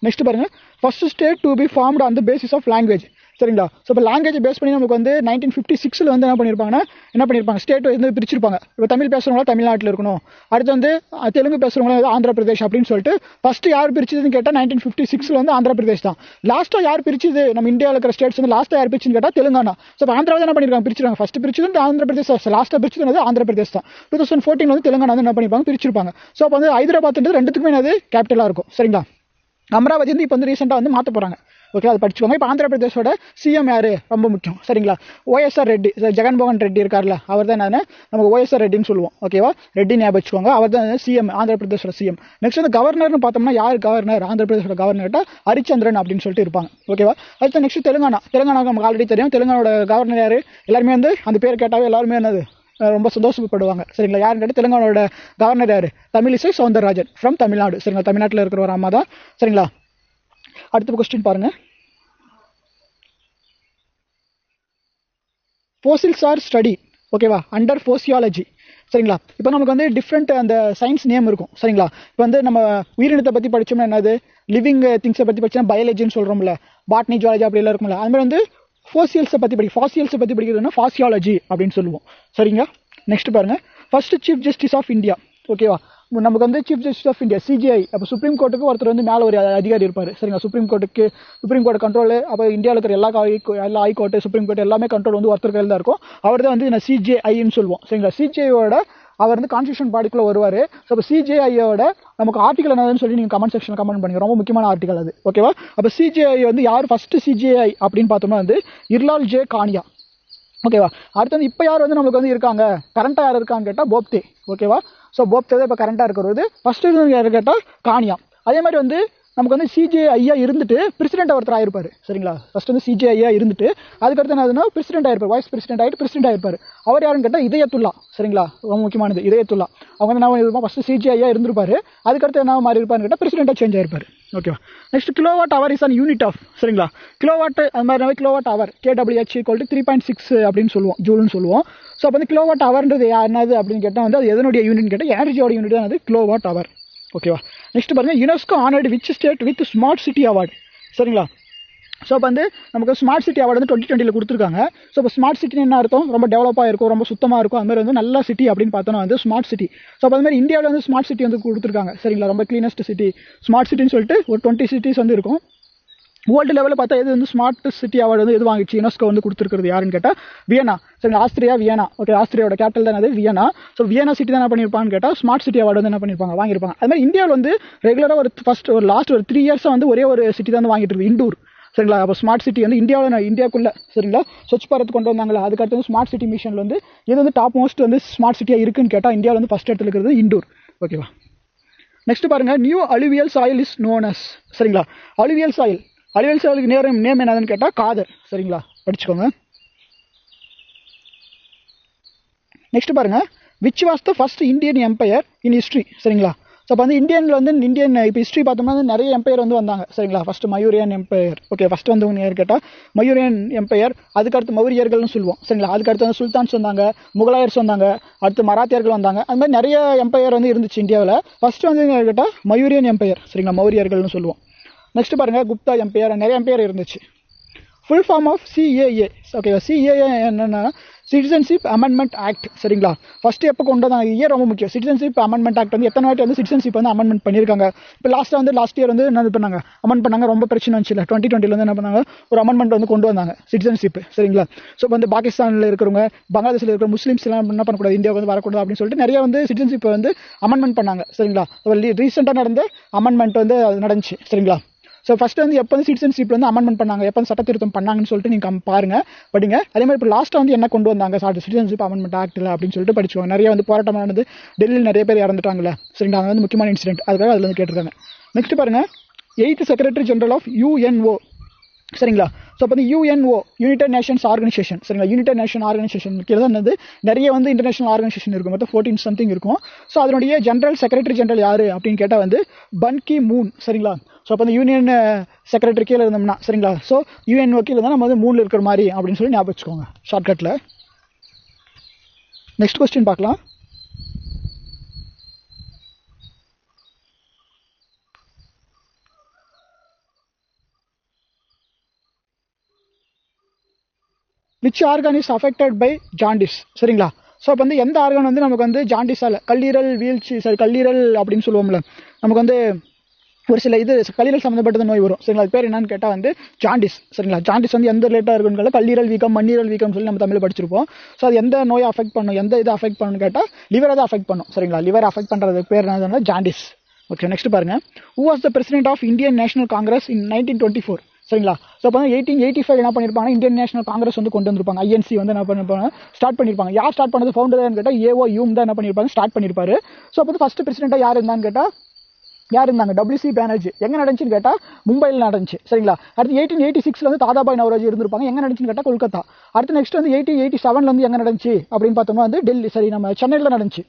Speaker 1: நெக்ஸ்ட் பாருங்கள். First state to be formed on the basis of language. சரிங்களா. ஸோ இப்போ லாங்குவேஜ் பேஸ் பண்ணி நமக்கு வந்து 1956 வந்து என்ன பண்ணியிருப்பாங்க ஸ்டேட் வந்து பிரிச்சிருப்பாங்க. இப்போ தமிழ் பேசுகிறவங்களா தமிழ்நாட்டில் இருக்கணும், அடுத்து வந்து தெலுங்கு பேசுகிறவங்களா ஆந்திர பிரதேஷ் அப்படின்னு சொல்லிட்டு ஃபஸ்ட்டு யார் பிரிச்சதுன்னு கேட்டால் 1956 வந்து ஆந்திர பிரதேஷ் தான். லாஸ்ட்டாக யார் பிரிச்சது நம்ம இந்தியாவில் இருக்கிற ஸ்டேட்ஸ் வந்து லாஸ்ட்டாக யார் பிரிச்சுன்னு கேட்டால் தெலுங்கானா. ஸோ இப்போ ஆந்திராவை என்ன பண்ணியிருக்காங்க, பிரிச்சிருக்காங்க. ஃபஸ்ட்டு பிரிச்சது வந்து ஆந்திர பிரதேஷ், லாஸ்ட்டாக பிரிச்சது வந்து ஆந்திர பிரதேஷ் தான். 2014 வந்து தெலுங்கானா வந்து என்ன பண்ணியிருப்பாங்க, பிரிச்சிருப்பாங்க. ஸோ அப்போ வந்து ஹைதராபாத்ன்றது ரெண்டுத்துக்குமே என்னது கேபிட்டலாக இருக்கும். சரிங்களா. அமராவதி வந்து இப்போ வந்து ரீசெண்டாக வந்து மாற்ற போகிறாங்க. ஓகே. அது படிச்சுக்கோங்க. இப்போ ஆந்திர பிரதேஷோட சிஎம் யார், ரொம்ப முக்கியம். சரிங்களா. OSR ரெட்டி, ஜெகன்மோகன் ரெட்டி இருக்கார்ல, அவர் தான் நமக்கு OSR ரெட்டின்னு சொல்லுவோம். ஓகேவா. ரெட்டி ஞாபகம் வச்சுக்கோங்க. அவர் தான் சிஎம், ஆந்திர பிரதேஷோட சிஎம். நெக்ஸ்ட் வந்து கவர்னர்னு பார்த்தோம்னா யார் கவர்னர், ஆந்திர பிரதேஷோட கவர்னர் ஹரிச்சந்திரன் அப்படின்னு சொல்லிட்டு இருப்பாங்க. ஓகேவா. அடுத்து நெக்ஸ்ட் தெலுங்கானா நமக்கு ஆல்ரெடி தெரியும். தெலுங்கானோட கவர்னர் யார், எல்லாருமே வந்து அந்த பேர் கேட்டாவே எல்லாருமே என்னது ரொம்ப சந்தோஷப்படுவாங்க. சரிங்களா. யாருன்னு கேட்டால் தெலுங்கானோட கவர்னர் யார், தமிழிசை சவுந்தரராஜன் ஃப்ரம் தமிழ்நாடு. சரிங்களா. தமிழ்நாட்டில் இருக்கிற ஒரு அம்மா தான். சரிங்களா. அடுத்த கொஸ்டின் பாருங்க. Fossils are study. ஓகேவா. Under fossiology. சரிங்களா. இப்போ நமக்கு வந்து டிஃப்ரெண்ட் அந்த சயின்ஸ் நேம் இருக்கும். சரிங்களா. இப்போ வந்து நம்ம உயிரினத்தை பற்றி படித்தோம்னா என்னது, லிவிங் திங்ஸை பற்றி படித்தோம்னா பயாலஜின்னு சொல்கிறோம்ல, பாட்னி ஜுவாலஜி அப்படிலாம் இருக்கும்ல. அதுமாதிரி வந்து ஃபாசில்ஸை பற்றி படிக்கிறதுனா ஃபாசியாலஜி அப்படின்னு சொல்லுவோம். சரிங்களா. நெக்ஸ்ட் பாருங்க. First chief justice of India. Okay. நமக்கு வந்து chief justice of India CJI. அப்போ சுப்ரீம் கோர்ட்டுக்கு ஒருத்தர் வந்து மேலே ஒரு அதிகாரி இருப்பார். சரிங்களா. Supreme court control. அப்போ இந்தியாவில் இருக்கிற எல்லா ஹைகோர்ட்டு, சுப்ரீம் கோர்ட் எல்லாமே கண்ட்ரோல் வந்து ஒருத்தர் கையில் தான் இருக்கும். அவர் தான் வந்து CJIன்னு சொல்லுவோம். சரிங்களா. CJIயோட அவர் வந்து கான்ஸ்டியூஷன் பாடிக்குள்ளே வருவார். ஸோ அப்போ CJIயோட நமக்கு ஆர்டிகல் என்னதுன்னு சொல்லி நீங்கள் கமெண்ட் செக்ஷனில் கமெண்ட் பண்ணுங்க. ரொம்ப முக்கியமான ஆர்டிகல் அது. ஓகேவா. அப்போ CJI வந்து யார் ஃபஸ்ட்டு CJI அப்படின்னு பார்த்தோம்னா வந்து இர்லால் ஜே கானியா. ஓகேவா. அடுத்து வந்து இப்போ யார் வந்து நமக்கு வந்து இருக்காங்க, கரண்ட்டாக யார் இருக்கான்னு கேட்டால் போப்தே. ஓகேவா. ஸோ போப்தே தான் இப்போ கரண்டாக இருக்கிறது. ஃபஸ்ட்டு கேட்டால் கானியா. அதே மாதிரி வந்து நமக்கு வந்து சிஜேஐயா இருந்துட்டு பிரசிடென்ட் ஒருத்தர் ஆயிருப்பாரு. சரிங்களா, ஃபர்ஸ்ட் வந்து சிஜேஐயா இருந்துட்டு அதுக்கடுத்து என்ன பிரசிடென்ட் ஆயிருப்பார், வைஸ் பிரசிடென்ட் ஆகிட்டு பிரசிடென்ட் ஆயிருப்பார். அவர் யாருன்னு கேட்டால் இதயத்துல்லா. சரிங்களா, ரொம்ப முக்கியமானது இதயத்துல்லா. அவங்க வந்து என்ன இருப்போம், ஃபர்ஸ்ட் சிஜேஐயா இருந்திருப்பாரு, அதுக்கடுத்து என்ன மாறி இருப்பாருன்னு கேட்டால் பிரசிடென்ட்டாக சேஞ்ச் ஆயிருப்பாரு. ஓகேவா. Next kilowatt hour is an unit of. சரிங்களா, கிலோவாட் அது மாதிரி கிலோவாட் அவர் KWH = 3.6 அப்படின்னு சொல்லுவோம், ஜூல்னு சொல்லுவோம். ஸோ அப்போ வந்து கிலோவாட் அவர்ன்றது என்னது அப்படின்னு கேட்டால் வந்து அது எதனுடைய யூனிட் கேட்டால் எனர்ஜியோட யூனிட் தான் அது கிலோவாட் அவர். ஓகேவா. நெக்ஸ்ட் பாருங்க, UNESCO honoured which state with smart city award. சரிங்களா, ஸோ இப்போ வந்து நமக்கு ஸ்மார்ட் சிட்டி அவார்டு வந்து 2020 கொடுத்துருக்காங்க. ஸோ இப்போ ஸ்மார்ட் சிட்டின்னு என்ன அர்த்தம், ரொம்ப டெவலப்பாக இருக்கும், ரொம்ப சுத்தமாக இருக்கும், அது மாதிரி வந்து நல்ல சிட்டி அப்படின்னு பார்த்தோன்னா வந்து ஸ்மார்ட் சிட்டி. ஸோ அப்போ அது மாதிரி இந்தியாவில் வந்து ஸ்மார்ட் சிட்டி வந்து கொடுத்துருக்காங்க. சரிங்களா, ரொம்ப க்ளீனஸ்ட் சிட்டி ஸ்மார்ட் சிட்டின்னு சொல்லிட்டு ஒரு 20 சிட்டிஸ் வந்து இருக்கும். வேர்ல்டு லெவலில் பார்த்தா எது வந்து ஸ்மார்ட் சிட்டி அவார்டு வந்து எது வாங்கிச்சு, யுனெஸ்கோ வந்து கொடுத்துருக்கிறது யாருன்னு கேட்டால் வியனா. சரி, ஆஸ்திரியா வியனா. ஓகே, ஆஸ்திரியாவோட கேபிட்டல் தான் அது வியனா. ஸோ வியனா சிட்டி தான் என்ன பண்ணியிருப்பான்னு கேட்டால் ஸ்மார்ட் சிட்டி அவார்டு வந்து என்ன பண்ணியிருப்பாங்க, வாங்கியிருப்பாங்க. அது மாதிரி இந்தியாவில் வந்து ரெகுலராக ஒரு லாஸ்ட் 3 இயர்ஸாக வந்து ஒரே ஒரு சிட்டி தான் வாங்கிட்டு இருக்கு, இண்டூர். சரிங்களா, அப்போ ஸ்மார்ட் சிட்டி வந்து இந்தியாவுக்குள்ளே சரிங்களா ஸ்வச் பாரத் கொண்டு வந்தாங்களா, அதுக்கடுத்து வந்து ஸ்மார்ட் சிட்டி மிஷனில் வந்து இது வந்து டாப் மோஸ்ட் வந்து ஸ்மார்ட் சிட்டியாக இருக்குன்னு கேட்டால் இந்தியாவில் வந்து ஃபஸ்ட் இடத்துல இருக்கிறது இண்டூர். ஓகேவா. நெக்ஸ்ட் பாருங்க, new alluvial soil is known as. சரிங்களா, அலுவியல் சாயிலுக்கு நேம் என்னதுன்னு கேட்டால் காதர். சரிங்களா, படிச்சுக்கோங்க. நெக்ஸ்ட் பாருங்க, which was the first Indian empire in history. சரிங்களா, ஸோ இப்போ வந்து இந்தியன் இப்போ ஹிஸ்ட்ரி பார்த்தோம்னா வந்து நிறைய எம்பையர் வந்து வந்தாங்க. சரிங்களா, ஃபர்ஸ்ட் மயூரியன் எம்பையர். ஓகே, ஃபர்ஸ்ட் வந்து யார் கேட்டால் மயூரியன் எம்பையர், அதுக்கடுத்து மௌரியர்கள்னு சொல்லுவோம். சரிங்களா, அதுக்கடுத்து வந்து சுல்தான்ஸ் வந்தாங்க, முகலாயர்ஸ் வந்தாங்க, அடுத்து மராத்தியர்கள் வந்தாங்க. அது மாதிரி நிறைய எம்பையர் வந்து இருந்துச்சு இந்தியாவில். ஃபர்ஸ்ட் வந்து கேட்டால் மயூரியன் எம்பையர். சரிங்களா, மௌரியர்கள்னு சொல்லுவோம். நெக்ஸ்ட் பாருங்க, குப்தா எம்பையர், நிறைய எம்பையர் இருந்துச்சு. Full form of CAA. Okay, CAA என்னன்னா சிட்டிசன்ஷிப் அமெண்ட்மெண்ட் ஆக்ட். சரிங்களா, ஃபர்ஸ்ட் எப்போ கொண்டு வந்தாங்க, ரொம்ப முக்கியம். சிட்டிசன்ஷிப் அமெண்ட்மெண்ட் ஆக்ட் வந்து எத்தனை வாட்டி வந்து சிட்டிசன்ஷிப் வந்து அமெண்ட்மெண்ட் பண்ணியிருக்காங்க. இப்போ லாஸ்ட் இயர் வந்து என்ன பண்ணாங்க, அமெண்ட் பண்ணாங்க. ரொம்ப பிரச்சனை வந்துச்சு இல்லை, 2020 வந்து என்ன பண்ணாங்க, ஒரு அமெண்ட்மெண்ட் வந்து கொண்டு வந்தாங்க சிட்டிசன்ஷிப். சரிங்களா, ஸோ வந்து பாகிஸ்தானில் இருக்கிறவங்க, பங்களாதேஷில் இருக்கிற முஸ்லீம்ஸ் எல்லாம் என்ன பண்ணக்கூடாது, இந்தியாவுக்கு வந்து வரக்கூடாது அப்படின்னு சொல்லிட்டு நிறைய வந்து சிட்டிசன்ஷிப் வந்து அமெண்ட்மெண்ட் பண்ணாங்க. சரிங்களா, ரீசெண்டாக நடந்த அமெண்ட்மெண்ட் வந்து அது நடந்துச்சு. சரிங்களா, ஸோ ஃபர்ஸ்ட் வந்து எப்போ வந்து சிட்டிசன்ஷிப் வந்து அமெண்ட்மெண்ட் பண்ணாங்க, எப்போ சட்ட திருத்தம் பண்ணாங்கன்னு சொல்லிட்டு நீங்கள் பாருங்க, படிங்க. அதே மாதிரி இப்போ லாஸ்ட்டாக வந்து என்ன கொண்டு வந்தாங்க சிட்டிசன்ஷிப் அமெண்ட்மெண்ட் ஆக்டில் அப்படின்னு சொல்லிட்டு படிச்சுக்கோங்க. நிறைய வந்து போராட்டம் நடந்து டெல்லியில் நிறைய பேர் இறந்துட்டாங்கல்ல. சரிங்களா, அது வந்து முக்கியமான இன்சிடென்ட், அதுக்காக அதில் வந்து கேட்டிருக்காங்க. நெக்ஸ்ட் பாருங்க, 8th secretary general of UNO. சரிங்களா, ஸோ அப்போ வந்து UNO யுனைடெட் நேஷன்ஸ் ஆர்கனைசேஷன். சரிங்களா, யுனைடெட் நேஷன் ஆர்கனைசேஷன் கீழே தான் வந்து நிறைய வந்து இன்டர்நேஷனல் ஆர்கனைசேஷன் இருக்கும், மொத்தம் 14 சம்திங் இருக்கும். ஸோ அதனுடைய செக்ரட்டரி ஜெனரல் யாரு அப்படின்னு கேட்டால் வந்து பன் கி மூன். சரிங்களா, ஸோ அப்போ அந்த யூனியன் செக்ரட்டரி கீழே இருந்தோம்னா, சரிங்களா, ஸோ UNO கீழே தான் நம்ம வந்து மூணில் இருக்கிற மாதிரி அப்படின்னு சொல்லி ஞாபகம் வச்சுக்கோங்க ஷார்ட்கட்டில். நெக்ஸ்ட் கொஸ்டின் பார்க்கலாம். Which organ is affected by jaundice. சரிங்களா, ஸோ அப்போ வந்து எந்த ஆர்கன் வந்து நமக்கு வந்து ஜாண்டிஸால், கல்லீரல் வீழ்ச்சி, கல்லீரல் அப்படின்னு சொல்லுவோம்ல, நமக்கு வந்து ஒரு சில கல்லீரல் சம்மந்தப்பட்ட நோய் வரும். சரிங்களா, அது பேர் என்னன்னு கேட்டால் வந்து ஜாண்டிஸ். சரிங்களா, ஜாண்டிஸ் வந்து எந்த ரிலேட்டாக இருக்குன்னு கல்லீரல் வீக்கம், மண்ணீரல் வீக்கம் சொல்லி நம்ம தமிழில் படிச்சிருப்போம். ஸோ அது எந்த நோயை அஃபெக்ட் பண்ணும், எந்த இதை அஃபெக்ட் பண்ணணும்னு கேட்டால் லிவரை தான் அஃபெக்ட் பண்ணும். சரிங்களா, லிவர் அஃபெக்ட் பண்ணுறது பேர் என்னதுன்னா ஜாண்டிஸ். ஓகே, நெக்ஸ்ட் பாருங்க, who was the president of Indian National Congress in 1924. சரிங்களா, ஸோ அப்போ 1885 என்ன பண்ணியிருப்பாங்க, இந்தியன் நேஷனல் காங்கிரஸ் வந்து கொண்டு வந்திருப்பாங்க. INC வந்து என்ன பண்ணிருப்பாங்க, ஸ்டார்ட் பண்ணியிருப்பாங்க. யார் ஸ்டார்ட் பண்ணது, ஃபவுண்டர் கேட்டால் AO யூம் தான் என்ன பண்ணியிருப்பாங்க, ஸ்டார்ட் பண்ணியிருப்பாரு. ஸோ அப்போ ஃபர்ஸ்ட் பிரசிடென்ட்டாக யார் இருந்தான்னு கேட்டால் இருந்தாங்க, WC பானர்ஜி. எங்கே நடந்துச்சுன்னு கேட்டால் மும்பையில் நடந்துச்சு. சரிங்களா, அடுத்து 1886 வந்து தாதாபாய் நவரோஜி இருந்திருப்பாங்க. எங்கே நடந்துச்சுன்னு கேட்டால் கொல்கத்தா. அடுத்து நெக்ஸ்ட் வந்து 1887 வந்து எங்கே நடந்துச்சு அப்படின்னு பார்த்தோம்னா வந்து டெல்லி, சரி நம்ம சென்னையில் நடந்துச்சு.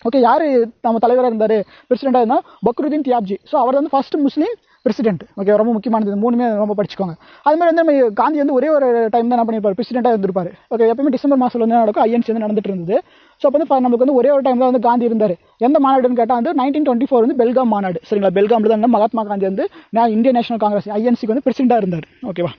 Speaker 1: ஓகே, யார் நம்ம தலைவராக இருந்தார், பிரசிடென்ட்டாக இருந்தால் பக்ருதீன் தியாப்ஜி. ஸோ அவர் வந்து ஃபர்ஸ்ட் முஸ்லீம் பிரசிடென்ட். ஓகே, ரொம்ப முக்கியமானது, மூணுமே ரொம்ப படிச்சுக்கோங்க. அது மாதிரி வந்து நம்ம காந்தி வந்து ஒரே ஒரு டைம் தான் என்ன பண்ணியிருப்பார், பிரசிடென்ட்டாக இருந்திருப்பாரு. ஓகே, எப்பவுமே டிசம்பர் மாதம் வந்து நடக்கும், INC வந்து நடந்துட்டு இருந்தது. ஸோ அப்போ வந்து நமக்கு வந்து ஒரே ஒரு டைம் தான் வந்து காந்தி இருந்தார். எந்த மாநாடுன்னு கேட்டால் வந்து 1924 வந்து பெல்காம் மாநாடு. சரிங்களா, பெல்காமில் தான் மகாத்மா காந்தி வந்து இந்தியன் நேஷனல் காங்கிரஸ் INC வந்து பிரசிடென்ட்டாக இருந்தார். ஓகேவா.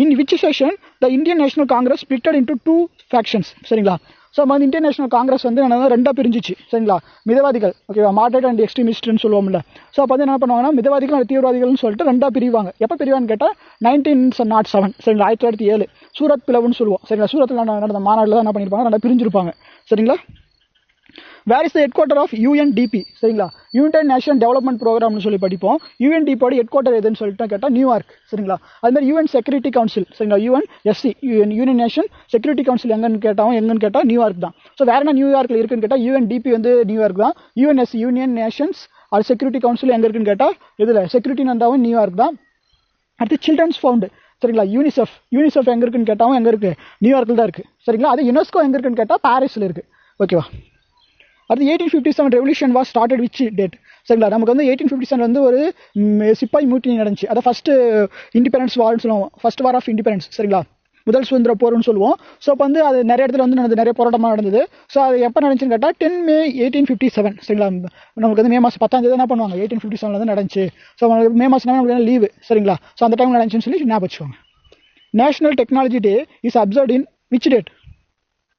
Speaker 1: In which session the Indian National Congress splitted into 2 factions. சரிங்களா, ஸோ வந்து இந்தியன் நேஷனல் காங்கிரஸ் வந்து ரெண்டாக பிரிஞ்சிச்சு. சரிங்களா, மிதவாதிகள், ஓகேவா, மாடரேட் அண்ட் எக்ஸ்ட்ரீமிஸ்ட்னு சொல்லுவோம்ல. ஸோ அப்போ வந்து என்ன பண்ணுவாங்கன்னா மிதவாதிகள் தீவிரவாதிகள்னு சொல்லிட்டு ரெண்டாக பிரிவாங்க. எப்போ பிரிவான்னு கேட்டால் 1907. சரிங்களா, 1907 சூரத் பிளவுன்னு சொல்லுவோம். சரிங்களா, சூரத்தில் நடந்த மாநாட்டில் தான் என்ன பண்ணியிருப்பாங்க, ரெண்டாக பிரிஞ்சிருப்பாங்க. சரிங்களா. Where is the headquarter of UNDP சரிங்களா, யுனைடெட் நேஷன் டெவலப்மெண்ட் ப்ரோக்ராம்னு சொல்லி படிப்போம். யூஎன்டிபியோட ஹெட் குவார்ட்டர் எதுன்னு சொல்லிட்டு கேட்டால் நியூயார்க் சரிங்களா. அது மாதிரி யூஎன் செக்யூரிட்டி கவுன்சில் சரிங்களா, UNSC union nation security council எங்கன்னு கேட்டால் நியூயார்க் தான். ஸோ வேற என்ன நியூயார்க்கில் இருக்குன்னு கேட்டால் யூஎன்டிபி வந்து நியூயார்க் தான். யுஎன்எஸ்சி யூனியன் நேஷன்ஸ் அது செக்யூரிட்டி கவுன்சில் எங்கே இருக்குன்னு கேட்டால் இதில் செக்யூரிட்டி நந்தாவும் நியூயார்க் தான். அடுத்து சில்ட்ரன்ஸ் ஃபவுண்டு சரிங்களா, யூனிசெஃப் எங்கே இருக்குன்னு கேட்டாலும் எங்கே இருக்குது, நியூயார்க்கில் தான் இருக்குது சரிங்களா. அது யுனெஸ்கோ எங்கே இருக்குன்னு கேட்டால் பாரிஸில் இருக்குது ஓகேவா. அடுத்து 1857 revolution was started which date சரிங்களா. நமக்கு வந்து 1857 வந்து ஒரு சிப்பாய் மூட்டினி நடந்துச்சு. அதை ஃபர்ஸ்ட் இண்டிபெண்டன்ஸ் வார்னு சொல்லுவோம், ஃபர்ஸ்ட் வார் ஆஃப் இண்டிபெண்டன்ஸ் சரிங்களா, முதல் சுதந்திர போர்னு சொல்லுவோம். ஸோ இப்போ வந்து அது நிறைய இடத்துல வந்து நடந்தது, நிறைய போராட்டமாக நடந்தது. ஸோ அது எப்போ நடந்துச்சுன்னு கேட்டால் 10 May 1857 சரிங்களா. நமக்கு வந்து மே மாதம் 10ஆம் தேதி என்ன பண்ணுவாங்க, 1857 வந்து நடந்துச்சு. ஸோ மே மாதம் நமக்கு லீவு சரிங்களா. ஸோ அந்த டைம் நடந்துச்சுன்னு சொல்லி ஞாபகம் வச்சுக்கோங்க. National technology day is observed in which date.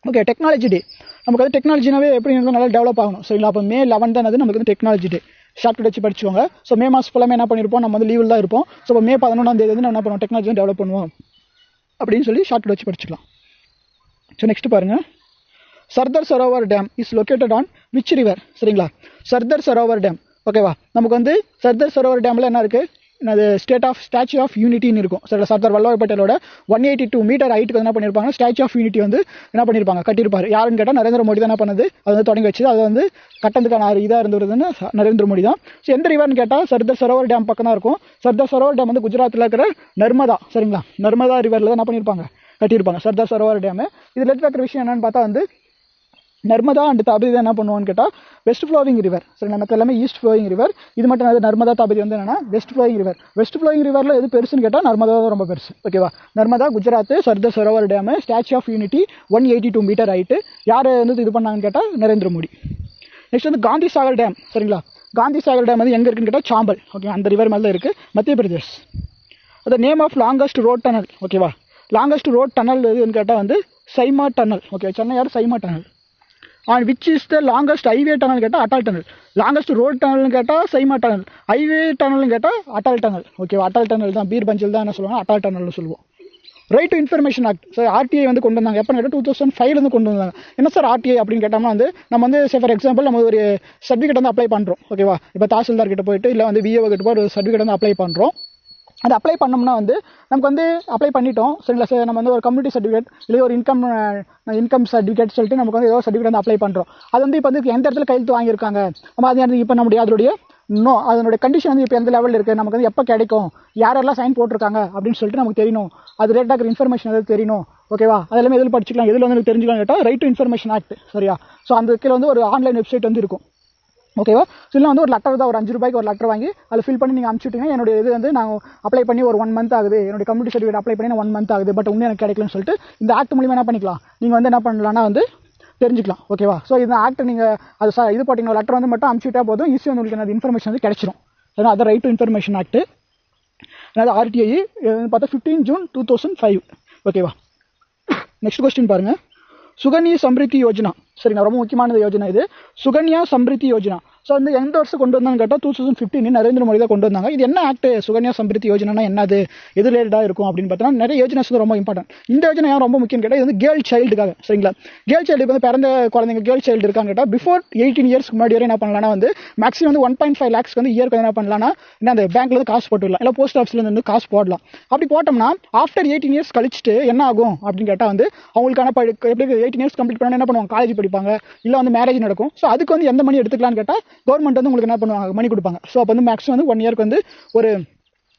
Speaker 1: Okay, technology டே நமக்கு வந்து டெக்னாலஜினாவே எப்படி இருந்தாலும் நல்லா டெவலப் ஆகணும் சரிங்களா. அப்போ May 11 தான் நமக்கு வந்து டெக்னாலஜி டே. ஷார்ட் வச்சு படிச்சுக்கோங்க. ஸோ மே மாதம் ஃபுல்லாமே என்ன பண்ணியிருப்போம், நம்ம வந்து லீவில் தான் இருப்போம். ஸோ இப்போ May 11ஆம் தேதி வந்து நம்ம என்ன பண்ணுவோம், டெக்னாலஜி டெவலப் பண்ணுவோம் அப்படின்னு சொல்லி ஷார்ட் வச்சு படிச்சுக்கலாம். ஸோ நெக்ஸ்ட் பாருங்கள், Sardar Sarovar dam is located on which river சரிங்களா. சர்தார் சரோவர் டேம் ஓகேவா. நமக்கு வந்து சர்தார் சரோவர் டேமில் என்ன இருக்குது, அது ஸ்டாச்சு ஆஃப் யூனிட்டின்னு இருக்கும் சரிங்களா. சர்தார் வல்லபாய் பட்டேலோட 182 மீட்டர் ஹைட்டுக்கு என்ன பண்ணியிருப்பாங்க, ஸ்டாச்சு ஆஃப் யூனிட்டி வந்து என்ன பண்ணியிருப்பாங்க, கட்டியிருப்பார். யாருன்னு கேட்டால் நரேந்திர மோடி தான் என்ன பண்ணது, அது வந்து தொடங்கி வச்சது. அது வந்து கட்டணத்துக்கான இதாக இருந்ததுன்னு நரேந்திர மோடி தான். ஸோ எந்த ரிவர்னு கேட்டால் சர்தார் சரோவர் டேம் பக்கம் தான் இருக்கும். சர்தார் சரோவர் டேம் வந்து குஜராத்தில் இருக்கிற நர்மதா சரிங்களா, நர்மதா ரிவரில் தான் என்ன பண்ணியிருப்பாங்க, கட்டியிருப்பாங்க சர்தார் சரோவர் டேமு. இதில் இருக்கிற விஷயம் என்னன்னு பார்த்தா வந்து நர்மதா அண்ட் தாபதி தான் என்ன பண்ணுவோன்னு கேட்டால் வெஸ்ட் ஃப்ளோவிங் ரிவர் சரி, நமக்கு எல்லாமே ஈஸ்ட் ஃப்ளோயிங் ரிவர். இது மட்டும் நர்மதா தாபதி வந்து என்னன்னா west flowing river. West flowing ரிவரில் எது பெருசுன்னு கேட்டால் நர்மதா தான் ரொம்ப பெருசு ஓகேவா. Narmada Gujarat, Sardar Sarovar dam, statue of unity 182 metre height. யார் வந்து இது பண்ணாங்கன்னு கேட்டால் நரேந்திர மோடி. நெக்ஸ்ட் வந்து காந்தி சாகர் டேம் சரிங்களா. காந்தி சாகர் டேம் வந்து எங்கே இருக்குன்னு கேட்டால் சாம்பல் ஓகே, அந்த ரிவர் மேலே தான் இருக்குது, மத்திய பிரதேஷ். அது name of longest road tunnel okay. Longest road tunnel எதுன்னு கேட்டால் வந்து Syama tunnel okay, Chennai Syama tunnel. And which is the longest highway tunnel கேட்டால் அட்டால் டனல். லாங்கஸ்ட் ரோட் டனல்னு கேட்டால் சைமா டனல், ஹைவே டனல்னு கேட்டால் அட்டால் டனல் ஓகேவா. அட்டால் டனல் தான், பீர் பஞ்சில் தான் என்ன சொல்லுவாங்க, அட்டால் டனல்னு சொல்லுவோம். Right to information act sir RTI வந்து கொண்டு வந்தாங்க. எப்போ கேட்டால் 2005 கொண்டு வந்தாங்க. என்ன சார் ஆர்டிஐ அப்படின்னு கேட்டோம்னா வந்து நம்ம வந்து ஃபார் எக்ஸாம்பிள் நம்ம ஒரு சர்டிஃபிகேட் வந்து அப்ளை பண்ணுறோம் ஓகேவா. இப்போ தாசில்தார் கிட்ட போயிட்டு இல்லை வந்து விஏஓ கிட்ட போய் ஒரு சர்டிஃபிகேட் வந்து அப்ளை பண்ணுறோம். அது அப்ளை பண்ணோம்னா வந்து நமக்கு வந்து அப்ளை பண்ணிட்டோம் சரிங்களா. சார் நம்ம வந்து ஒரு கம்யூனிட்டி சர்டிஃபிகேட் இல்லை ஒரு இன்கம் சர்டிஃபிகேட் சொல்லிட்டு நமக்கு வந்து ஏதோ சர்டிஃபிகேட் வந்து அப்ளை பண்ணுறோம். அது வந்து இப்போ வந்து எந்த இடத்துல கையெழுத்து வாங்கியிருக்காங்க, நம்ம அது இப்போ நம்முடைய அதனுடைய அதனுடைய கண்டிஷன் வந்து இப்போ எந்த லெவலில் இருக்குது, நமக்கு வந்து எப்போ கிடைக்கும், யாரெல்லாம் சைன் போட்டிருக்காங்க அப்படின்னு சொல்லிட்டு நமக்கு தெரியணும். அது ரேட்டாக இருக்கிற இன்ஃபர்மேஷன் எதாவது தெரியணும் ஓகேவா. அதெல்லாமே எதில் படிச்சுக்கலாம், எதில் வந்து தெரிஞ்சுக்கலாம் கேட்டால் ரைட் டு இன்ஃபர்மேஷன் ஆக்ட் சரியா. ஸோ அந்த கீழே வந்து ஒரு ஆன்லைன் வெப்சைட் வந்து இருக்கும் ஓகேவா. ஸோ இல்லை வந்து ஒரு லெட்டர் தான், ஒரு 5 ரூபாய்க்கு ஒரு லெட்டர் வாங்கி அதில் ஃபில் பண்ணி நீங்கள் அனுப்பிச்சுட்டீங்க. என்னுடைய இது வந்து நான் அப்ளை பண்ணி ஒரு 1 month ஆகுது, என்னுடைய கம்யூனிட்டி சர்டிஃபிகேட் அப்ளை பண்ணி 1 month ஆகுது, பட் இன்னும் எனக்கு கிடைக்கலன்னு சொல்லிட்டு இந்த ஆக்ட் மூலியமாக என்ன பண்ணிக்கலாம், நீங்கள் வந்து என்ன பண்ணலாம்னா வந்து தெரிஞ்சுக்கலாம் ஓகேவா. ஸோ இந்த ஆக்ட் நீங்கள் அது இது போட்டிங்கன்னா லெட்டர் வந்து மட்டும் அனுப்பிச்சுட்டா போதும், ஈஸியாக உங்களுக்கு அந்த இன்ஃபர்மேஷன் வந்து கிடைச்சிடும். ஏன்னா அது ரைட் டு இன்ஃபர்மேஷன் ஆக்ட். அதாவது ஆர்டிஐ பார்த்தா 15 June 2005 ஓகேவா. நெக்ஸ்ட் கொஸ்டின் பாருங்கள், சுகன்யா சம்ரித்தி யோஜனா சரிங்களா. ரொம்ப முக்கியமான யோஜனா இது, சுகன்யா சம்ரித்தி யோஜனா. ஸோ வந்து எந்த வருஷம் கொண்டு வந்தான்னு கேட்டால் 2015 நரேந்திர மோடி தான் கொண்டு வந்தாங்க. இது என்ன ஆக்ட், சுகன்யா சம்ரித்தி யோஜனா என்னது, எது ரிலேட்டடாக இருக்கும் அப்படின்னு பார்த்தோம்னா நிறைய யோஜனாஸ் வந்து ரொம்ப இம்பார்ட்டன்ட். இந்த யோஜனா ஏன் ரொம்ப முக்கியம் கேட்டால் இது வந்து கேர்ள் சைல்டுக்காக சரிங்களா. கேர்ள் சைல்டுக்கு வந்து பிறந்த குழந்தைங்க கேர்ள் சைல்டு இருக்காங்க கேட்டால் பிஃபோர் 18 years முன்னாடி வரை என்ன பண்ணலாம்னா வந்து மேக்ஸிமம் வந்து 1.5 lakhs வந்து இயருக்கு என்ன பண்ணலாம்னா என்ன அந்த பேங்க்ல இருந்து காசு போட்டுடலாம், இல்லை போஸ்ட் ஆஃபீஸ்ல இருந்து காசு போடலாம். அப்படி போட்டோம்னா ஆஃப்டர் 18 years கழிச்சுட்டு என்ன ஆகும் அப்படின்னு கேட்டால் வந்து அவங்களுக்கான எப்படி 18 years கம்ப்ளீட் பண்ணா என்ன பண்ணுவாங்க, காலேஜ் படிப்பாங்க, இல்லை வந்து மேரேஜ் நடக்கும். ஸோ அதுக்கு வந்து எந்த மணி எடுத்துக்கலாம்னு கேட்டால் கவர்மெண்ட் வந்து உங்களுக்கு என்ன பண்ணுவாங்க, மணி கொடுப்பாங்க. ஸோ அப்போ வந்து மேக்ஸிமம் வந்து 1 yearக்கு வந்து ஒரு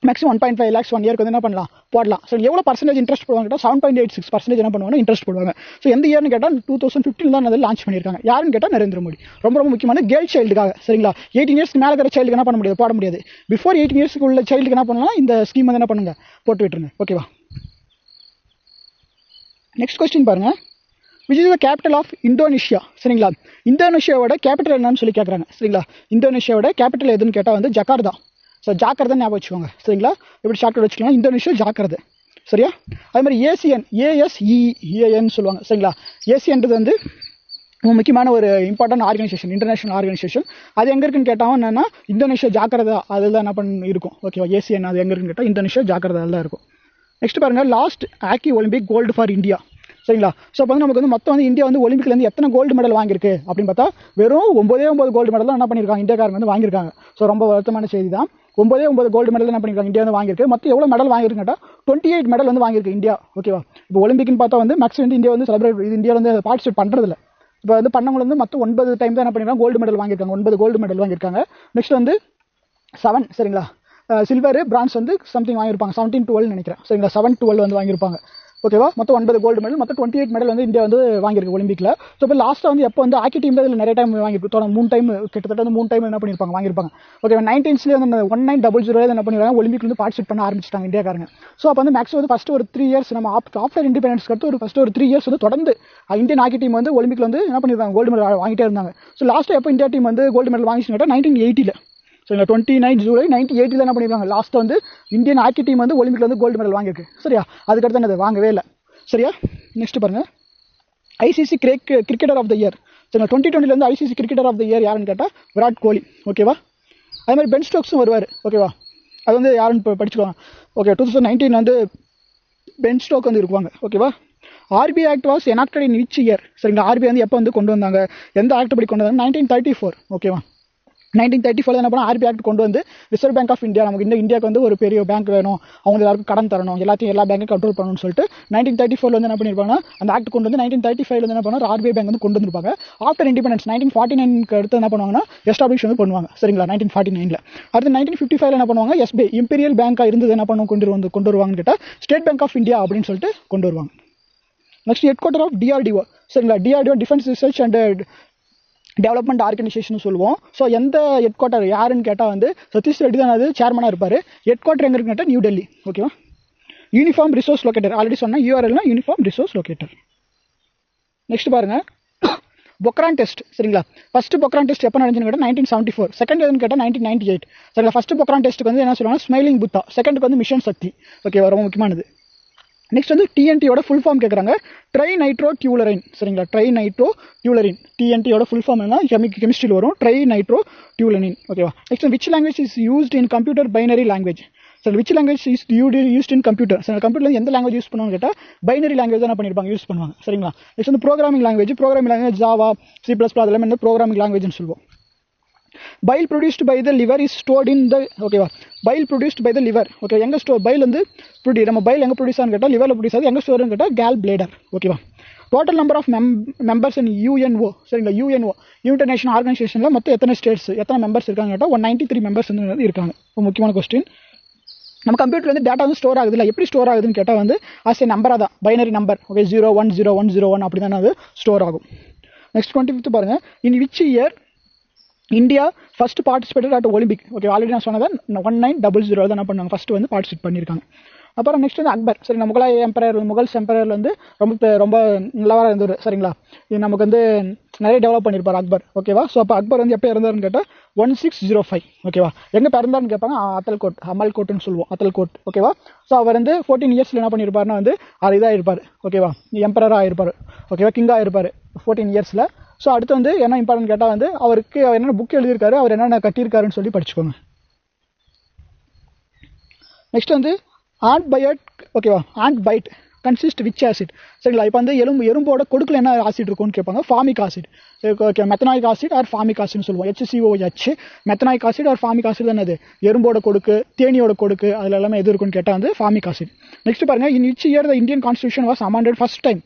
Speaker 1: மேக்ஸிமம் 1.5 lakhs 1 yearக்கு வந்து என்ன பண்ணலாம், போடலாம். ஸோ எவ்வளோ பர்சன்டேஜ் இன்ட்ரெஸ்ட் போடுவாங்க கேட்டால் 7.86% என்ன பண்ணுவாங்க, இன்ட்ரெஸ்ட் போடுவாங்க. ஸோ எந்த இயர்னு கேட்டால் 2015 தான் அதை லான்ச் பண்ணியிருக்காங்க. யாருன்னு கேட்டால் நரேந்திர மோடி. ரொம்ப ரொம்ப முக்கியமான கேர்ள் சைல்டுக்காக சரிங்களா. 18 years மேலே இருக்கிற சைல்டுக்கு என்ன பண்ண முடியாது, போட முடியாது. பிஃபோர் 18 years உள்ள சைல்டுக்கு என்ன பண்ணலாம், இந்த ஸ்கீம் வந்து என்ன பண்ணுங்க, போட்டு விட்டுருங்க ஓகேவா. நெக்ஸ்ட் கொஸ்டின் பாருங்க, which is the capital of Indonesia சரிங்களா. இந்தோனேஷியாவோட கேபிட்டல் என்னன்னு சொல்லி கேட்குறாங்க சரிங்களா. இந்தோனேஷியாவோட கேபிட்டல் எதுன்னு கேட்டால் வந்து ஜகார்தா. ஸோ ஜாக்கிரதை ஞாபகம் வச்சுக்கோங்க சரிங்களா. எப்படி ஷார்ட் வச்சுக்கலாம், இந்தோனேஷியா ஜாக்கிரதை சரியா. அது மாதிரி ஏசியன் ASEAN சொல்லுவாங்க சரிங்களா. ஏசியன்றது வந்து முக்கியமான ஒரு இம்பார்ட்டன்ட் ஆர்கனைசேஷன், இன்டர்நேஷனல் ஆர்கனைசேஷன். அது எங்கே இருக்குன்னு கேட்டால் என்னன்னா இந்தோனேஷியா ஜாக்கிரதா அதில் தான் என்ன பண்ணி இருக்கும் ஓகேவா. ஏசியன் அது எங்கே இருக்குன்னு கேட்டால் இந்தோனேஷியா ஜாக்கிரதா தான் இருக்கும். நெக்ஸ்ட் பாருங்க, லாஸ்ட் ஆக்கி ஒலிம்பிக் கோல்டு ஃபார் இந்தியா சரிங்களா. ஸோ அப்போ வந்து நமக்கு வந்து மொத்தம் வந்து இந்தியா வந்து ஒலிம்பிக்லேருந்து எத்தனை கோல்டு மெடல் வாங்கியிருக்கு அப்படின்னு பார்த்தா வெறும் 9 கோல்டு மெடல் தான் என்ன பண்ணியிருக்காங்க இந்தியாக்காரங்க வந்து வாங்கியிருக்காங்க. ஸோ ரொம்ப வருத்தமான செய்தி தான். 9 கோல்டு மெடல் என்ன பண்ணியிருக்காங்க இந்தியா வந்து வாங்கியிருக்கு. மொத்தம் எவ்வளோ மெடல் வாங்கியிருக்குன்னா 28 மெடல் வந்து வாங்கியிருக்கு இந்தியா. ஓகேவா. இப்போ ஒலிம்பிக்னு பார்த்தா வந்து மேக்ஸிமம் வந்து இந்தியா வந்து செலிப்ரேட் இது இந்தியா வந்து பார்ட்டிசிபேட் பண்ணுறதில்ல. இப்போ வந்து பண்ணவங்க வந்து மொத்தம் 9 டைம் தான் என்ன பண்ணியிருக்காங்க கோல்டு மெடல் வாங்கியிருக்காங்க. 9 கோல்டு மெடல் வாங்கியிருக்காங்க. நெக்ஸ்ட் வந்து 7 சரிங்களா. சில்வர் பிரான்ஸ் வந்து சம்திங் வாங்கியிருப்பாங்க 17-12 நினைக்கிறேன் சரிங்களா. 7-12 வந்து வாங்கியிருப்பாங்க. ஓகேவா. மொத்தம் 9 கோல்டு மெடல், மொத்தம் 28 மெடல் வந்து இந்தியா வந்து வாங்கியிருக்கு ஒலிம்பிக்ல. ஸோ இப்போ லாஸ்ட்டாக வந்து எப்போ வந்து ஹாக்கி டீம் தான் இதில் நிறைய டைம் வாங்கியிருக்கு. 3 டைம் கிட்டத்தட்ட வந்து 3 டைம் என்ன பண்ணியிருப்பாங்க வாங்கியிருப்பாங்க. ஓகே 19ஸ்லேயே வந்து 1900 என்ன பண்ணிடுறாங்க ஒலிம்பிக் வந்து பார்ட்டிசிபேட் பண்ண ஆரம்பிச்சிட்டாங்க இந்தியாக்காரங்க. ஸோ அப்போ வந்து மேக்ஸிமம் வந்து ஃபஸ்ட்டு ஒரு 3 இயர்ஸ் நம்ம ஆஃப்டர் இண்டிபெண்டன்ஸ்க்கு அடுத்து ஃபஸ்ட்டு ஒரு 3 இயர்ஸ் வந்து தொடர்ந்து இந்தியன் ஹாக்கி டீம் வந்து ஒலிம்பிக்ல வந்து என்ன பண்ணியிருக்காங்க கோல்டு மெடல் வாங்கிட்டே இருந்தாங்க. ஸோ லாஸ்ட்டாக எப்போ இந்தியா டீம் வந்து கோல்டு மெடல் வாங்கிச்சுன்னு கேட்டால் 1980. ஸோ 29 ஜூலை 1980 என்ன பண்ணியிருக்காங்க லாஸ்ட்டு வந்து இந்தியன் ஹாக்கி டீம் வந்து ஒலிம்பிக்ல வந்து கோல்டு மெடல் வாங்கியிருக்கு. சரியா. அதுக்கடுத்து என்னது வாங்கவே இல்லை. சரியா. நெக்ஸ்ட் பாருங்க ICC cricketer of the year. சரிங்களா. 2020 ICC cricketer of the year யாருன்னு கேட்டால் விராட் கோலி. ஓகேவா. அதே மாதிரி பென் ஸ்டோக்ஸும் வருவார். ஓகேவா. அது வந்து யாருன்னு படிச்சுக்கோங்க. ஓகே 2019 வந்து பென் ஸ்டோக் வந்து இருக்குவாங்க. ஓகேவா. RBI act was enacted in which year. சரிங்களா. ஆர்பிஐ வந்து எப்போ வந்து கொண்டு வந்தாங்க எந்த ஆக்ட் படி கொண்டு வந்தாங்க 1934. ஓகேவா. 1934 என்ன பண்ணால் ஆர்பிஐ ஆக்ட் கொண்டு வந்து ரிசர்வ் பேங்க் ஆஃப் இந்தியா நமக்கு இந்தியாவுக்கு வந்து ஒரு பெரிய பேங்க் வேணும், அவங்க எல்லாருக்கும் கடன் தரணும், எல்லா பேங்க்கும் கண்ட்ரோல் பண்ணணும்னு சொல்லிட்டு 1934 வந்து என்ன பண்ணியிருப்பாங்க அந்த ஆக்ட் கொண்டு வந்து 1935 வந்து என்ன பண்ணுவாங்க ஆர்பிஐ பேங்க் வந்து கொண்டு வந்துருப்பாங்க. ஆஃப்டர் இண்டிபெண்டன்ஸ் 1949 அடுத்து என்ன பண்ணுவாங்கன்னா எஸ்டாப்ளிஷ் வந்து பண்ணுவாங்க. சரிங்களா. 1949 அடுத்து 1955 என்ன பண்ணுவாங்க எஸ்பிஐ இம்பீரியல் பேங்காக இருந்தது என்ன பண்ணுவோம் கொண்டு வருவாங்கன்னு கேட்டால் ஸ்டேட் பேங்க் ஆஃப் இந்தியா அப்படின்னு சொல்லிட்டு கொண்டு வருவாங்க. Next headquarter of DRDO. சரிங்களா. DRDO defence research and development organisation சொல்லுவோம். ஸோ எந்த ஹெட் குவார்ட்டர் யாருன்னு கேட்டால் வந்து சதீஷ் ரெட்டி தான் அது சேர்மனாக இருப்பார். ஹெட் குவார்ட்டர் எங்கே இருக்குன்னு கேட்டால் நியூ டெல்லி. ஓகேவா. யூனிஃபார்ம் ரிசோர்ஸ் லொக்கேட்டர் ஆல்ரெடி சொன்னால் யூஆர்எல்னா யூனிஃபார்ம் ரிசோர்ஸ் லொக்கேட்டர். நெக்ஸ்ட் பாருங்க பொக்ரான் டெஸ்ட். சரிங்களா. ஃபர்ஸ்ட் பொக்ரான் டெஸ்ட் எப்போ நடந்துன்னு கேட்டால் 1974. செகண்ட் எதுன்னு கேட்டால் 1998. சரிங்களா. ஃபர்ஸ்ட் பொக்ரான் டெஸ்ட்டுக்கு வந்து என்ன சொல்லுவாங்க ஸ்மைலிங் புத்தா. செகண்டுக்கு வந்து மிஷன் சக்தி. ஓகேவா. ரொம்ப முக்கியமானது. நெக்ஸ்ட் வந்து டிஎன்டியோட ஃபுல் ஃபார்ம் கேட்குறாங்க ட்ரை நைட்ரோ டியூலரின். சரிங்களா. ட்ரை நைட்ரோ டியூலரின் டிஎன்டியோட ஃபுல் ஃபார்ம் என்ன கெமிஸ்ட்ரியில் வரும் ட்ரை நைட்ரோ டியூலரின். ஓகேவா. Next which language is used in computer binary language. சரி which language is used in computer. சரி கம்ப்யூட்டர் எந்த லாங்குவேஜ் யூஸ் பண்ணுவாங்க கேட்டால் பைனரி லாங்குவேஜ் தான் பண்ணியிருப்பாங்க யூஸ் பண்ணுவாங்க. சரிங்களா. நெக்ஸ்ட் வந்து ப்ரோக்ராமிங் லாங்குவேஜ் ஜாவா C++ அதெல்லாம் வந்து ப்ரோக்ராமிங் லாங்குவேஜ்னு சொல்லுவோம். Bile produced by the liver is stored in the. ஓகேவா. Bile produced by the liver. Okay எங்கே பைல் வந்து நம்ம பைல் எங்கே ப்ரொடியூஸ் ஆகுன்னு கேட்டால் லிவரில் ப்ரொடியூஸ் ஆகுது. எங்கே ஸ்டோர்னு கேட்டால் கேல் பிளேடர். ஓகேவா. Total number of members in UNO. சரிங்களா. யூஎன்ஓ யுனைடெட் நேஷன் ஆர்கனைசேஷனில் மொத்தம் எத்தனை ஸ்டேட்ஸ் எத்தனை மெம்பர்ஸ் இருக்காங்க கேட்டால் 193 மெம்பர்ஸ் வந்து இருக்காங்க. ஒரு முக்கியமான கொஸ்டின். நம்ம கம்ப்யூட்டர் வந்து டேட்டா வந்து ஸ்டோர் ஆகுது இல்லை எப்படி ஸ்டோர் ஆகுதுன்னு கேட்டால் வந்து ஆஸ் ஏ நம்பராக தான் பைனரி நம்பர். ஓகே 010101 அப்படி தான் அது ஸ்டோர் ஆகும். நெக்ஸ்ட் 25 பாருங்கள் இன் which year India first participated at Olympic. Okay already நான் சொன்னதை 1900 தான் என்ன பண்ணாங்க ஃபர்ஸ்ட் வந்து பார்ட்டிசிபேட் பண்ணியிருக்காங்க. அப்புறம் நெக்ஸ்ட் வந்து அக்பர். சரி முகல்ஸ் எம்பரர் வந்து ரொம்ப நல்லவராக இருந்தவர். சரிங்களா. இது நமக்கு வந்து நிறைய டெவலப் பண்ணியிருப்பார் அக்பர். ஓகேவா. ஸோ அப்போ அக்பர் வந்து எப்போ இறந்தாருன்னு கேட்டால் 1605. ஓகேவா. எங்கே பிறந்தாருன்னு கேட்பாங்க அத்தல்கோட் அமல்கோட்னு சொல்லுவோம் அத்தல்கோட். ஓகேவா. ஸோ அவர் வந்து 14 இயர்ஸில் என்ன பண்ணியிருப்பாருன்னா வந்து அது இதாக இருப்பார். ஓகேவா. எம்பரராக இருப்பார். ஓகேவா. கிங்காக இருப்பார் 14 இயர்ஸில். ஸோ அடுத்து வந்து என்ன இம்பார்ட்டன் கேட்டால் வந்து அவருக்கு என்னென்ன புக் எழுதியிருக்காரு அவர் என்னென்ன கட்டியிருக்காருன்னு சொல்லி படிச்சுக்கோங்க. நெக்ஸ்ட் வந்து ஆண்ட் பைட். ஓகேவா. Ant bite consist which acid. சரிங்களா. இப்போ வந்து எறும்போட கொடுக்குல என்ன ஆசிட் இருக்கும்னு கேட்பாங்க formic acid. Okay methanoic acid or formic ஆசிட்னு சொல்லுவோம். HCOH methanoic acid or formic acid தான் அது எறும்போட கொடுக்கு தேனியோட கொடுக்கு அதில் எல்லாமே எது இருக்குன்னு கேட்டால் வந்து ஃபார்மிக் ஆசிட். நெக்ஸ்ட் பாருங்கள் இன் which year the Indian constitution was amended first time.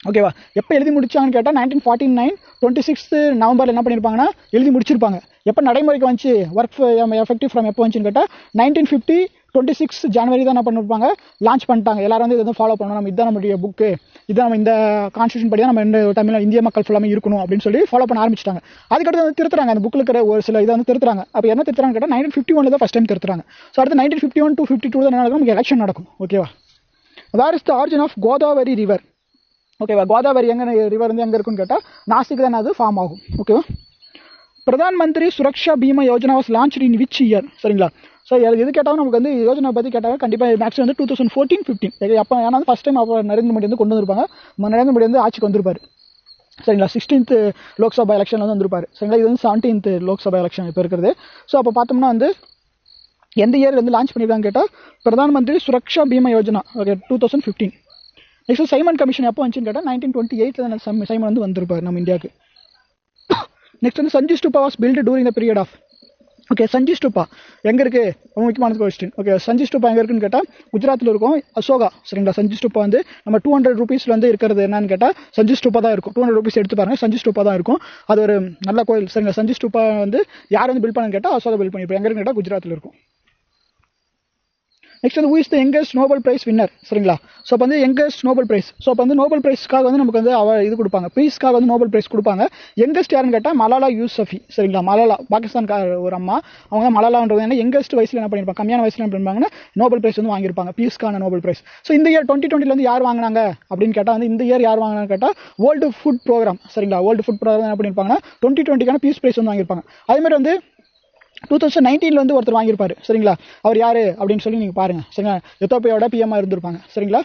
Speaker 1: ஓகேவா. எப்போ எழுதி முடிச்சாங்கன்னு கேட்டால் 1949 26 நவம்பரில் என்ன பண்ணியிருப்பாங்கன்னா எழுதி முடிச்சிருப்பாங்க. எப்போ நடைமுறைக்கு வந்துச்சு ஒர்க் எஃபெக்டிவ் ஃப்ரம் எப்போ வந்துச்சுன்னு கேட்டால் 1950 26 ஜனவரி தான் என்ன பண்ணிருப்பாங்க லான்ச் பண்ணிட்டாங்க. எல்லாரும் வந்து இதை ஃபாலோ பண்ணணும். நம்ம இதுதான் நம்மளுடைய புக்கு இதான் நம்ம இந்த கான்ஸ்டியூஷன் படி தான் நம்ம இந்த இந்திய மக்கள் ஃபுல்லாமே இருக்கணும் அப்படின்னு சொல்லி ஃபாலோ பண்ண ஆரம்பிச்சிட்டாங்க. அதுக்கடுத்து வந்து திருத்துறாங்க அந்த புக்கில் இருக்கிற ஒரு சில இதை வந்து திருத்துறாங்க. அப்போ என்ன திருத்துறாங்க கேட்டால் 1951 தான் ஃபஸ்ட் டைம் திருத்துறாங்க. ஸோ அடுத்து 1951 to 52 தான் நடக்கும் நமக்கு எலெக்ஷன் நடக்கும். ஓகேவா. Where is the origin of Godavari river. ஓகேவா. கோதாவரி எங்கே ரிவர் வந்து எங்கே இருக்குன்னு கேட்டால் நாசிக் தான் அது ஃபார்ம் ஆகும். ஓகேவா. Pradhan Mantri Suraksha Bima Yojana was launch in which year. சரிங்களா. ஸோ எது கேட்டாலும் நமக்கு வந்து யோஜனா பற்றி கேட்டால் கண்டிப்பாக மேக்ஸிமம் வந்து 2014-15 அப்போ ஏன்னா வந்து ஃபஸ்ட் டைம் அப்போ நரேந்திர மோடி வந்து கொண்டு வந்திருப்பாங்க. நரேந்திர மோடி வந்து ஆட்சிக்கு வந்திருப்பார். சரிங்களா. 16th லோக்சபா எலெக்ஷன் வந்து வந்திருப்பார். சரிங்களா. இது வந்து 17th லோக்சபா எலெக்ஷன் இப்போ இருக்கிறது. ஸோ அப்போ பார்த்தோம்னா வந்து எந்த இயர் வந்து லான்ச் பண்ணியிருக்காங்க கேட்டால் Pradhan Mantri Suraksha Bima Yojana. Okay 2015. Next Simon commission எப்போ வந்துச்சுன்னு கேட்டால் 1928 சைமன் வந்து வந்திருப்பார் நம்ம இந்தியாவுக்கு. நெக்ஸ்ட் வந்து Sanchi stupa was built during the period of. Okay, Sanchi stupa எங்கே இருக்குது? ரொம்ப முக்கியமான கொஸ்டின். ஓகே, சஞ்சி ஸ்டூபா எங்கே இருக்குன்னு கேட்டால் குஜராத்தில் இருக்கும், அசோகா. சரிங்களா, சஞ்சி ஸ்டூபா வந்து நம்ம 200 ரூபீஸில் வந்து இருக்கிறது என்னன்னு கேட்டால் சஞ்சி ஸ்டூபா தான் இருக்கும். 200 ரூபீஸ் எடுத்து பாருங்க, சஞ்சி ஸ்டூபா தான் இருக்கும். அது ஒரு நல்ல கோயில். சரிங்களா, சஞ்சி ஸ்டூபா வந்து யார் வந்து பில்ட் பண்ணு கேட்டால் அசோகா பில்ட் பண்ணியிருப்போம். எங்கே இருக்குன்னு கேட்டால் குஜராத்தில் இருக்கும். நெக்ஸ்ட் வந்து who is the youngest Nobel prize winner. சரிங்களா, ஸோ அப்போ வந்து யங்கஸ்ட் நோபல் பிரைஸ். ஸோ அப்போ வந்து நோபல் பிரைஸ்க்காக வந்து நமக்கு வந்து இது கொடுப்பாங்க, பீஸ்க்காக வந்து நோபல் பிரைஸ் கொடுப்பாங்க. யங்கஸ்ட் யாருன்னு கேட்டால் மலாலா யூசஃபி. சரிங்களா, மலாலா பாகிஸ்தான்கார ஒரு அம்மா. அவங்க மலாலான்றது என்ன யங்கஸ்ட் வயசில் என்ன பண்ணியிருப்பாங்க, கம்மியான வயசில் என்ன பண்ணிருப்பாங்கன்னா நோபல் பிரைஸ் வந்து வாங்கியிருப்பாங்க, பீஸ்க்கான நோபல் பிரைஸ். ஸோ இந்த இயர் 2020 வந்து யார் வாங்கினாங்க அப்படின்னு கேட்டால் வந்து இந்த இயர் யார் வாங்கினான்னு கேட்டால் வேர்ல்டு ஃபுட் ப்ரோக்ராம். சரிங்களா, வேர்ல்டு ஃபுட் ப்ரோக்ராம் என்ன பண்ணியிருப்பாங்கன்னா 2020க்கான பீஸ் பிரைஸ் வந்து வாங்கியிருப்பாங்க. அதேமாதிரி வந்து 2019 வந்து ஒருத்தர் வாங்கியிருப்பாரு. சரிங்களா, அவர் யாரு அப்படின்னு சொல்லி நீங்கள் பாருங்க. சரிங்களா, எத்தோப்பியாவோட பிஎம்ஆ இருந்திருப்பாங்க. சரிங்களா,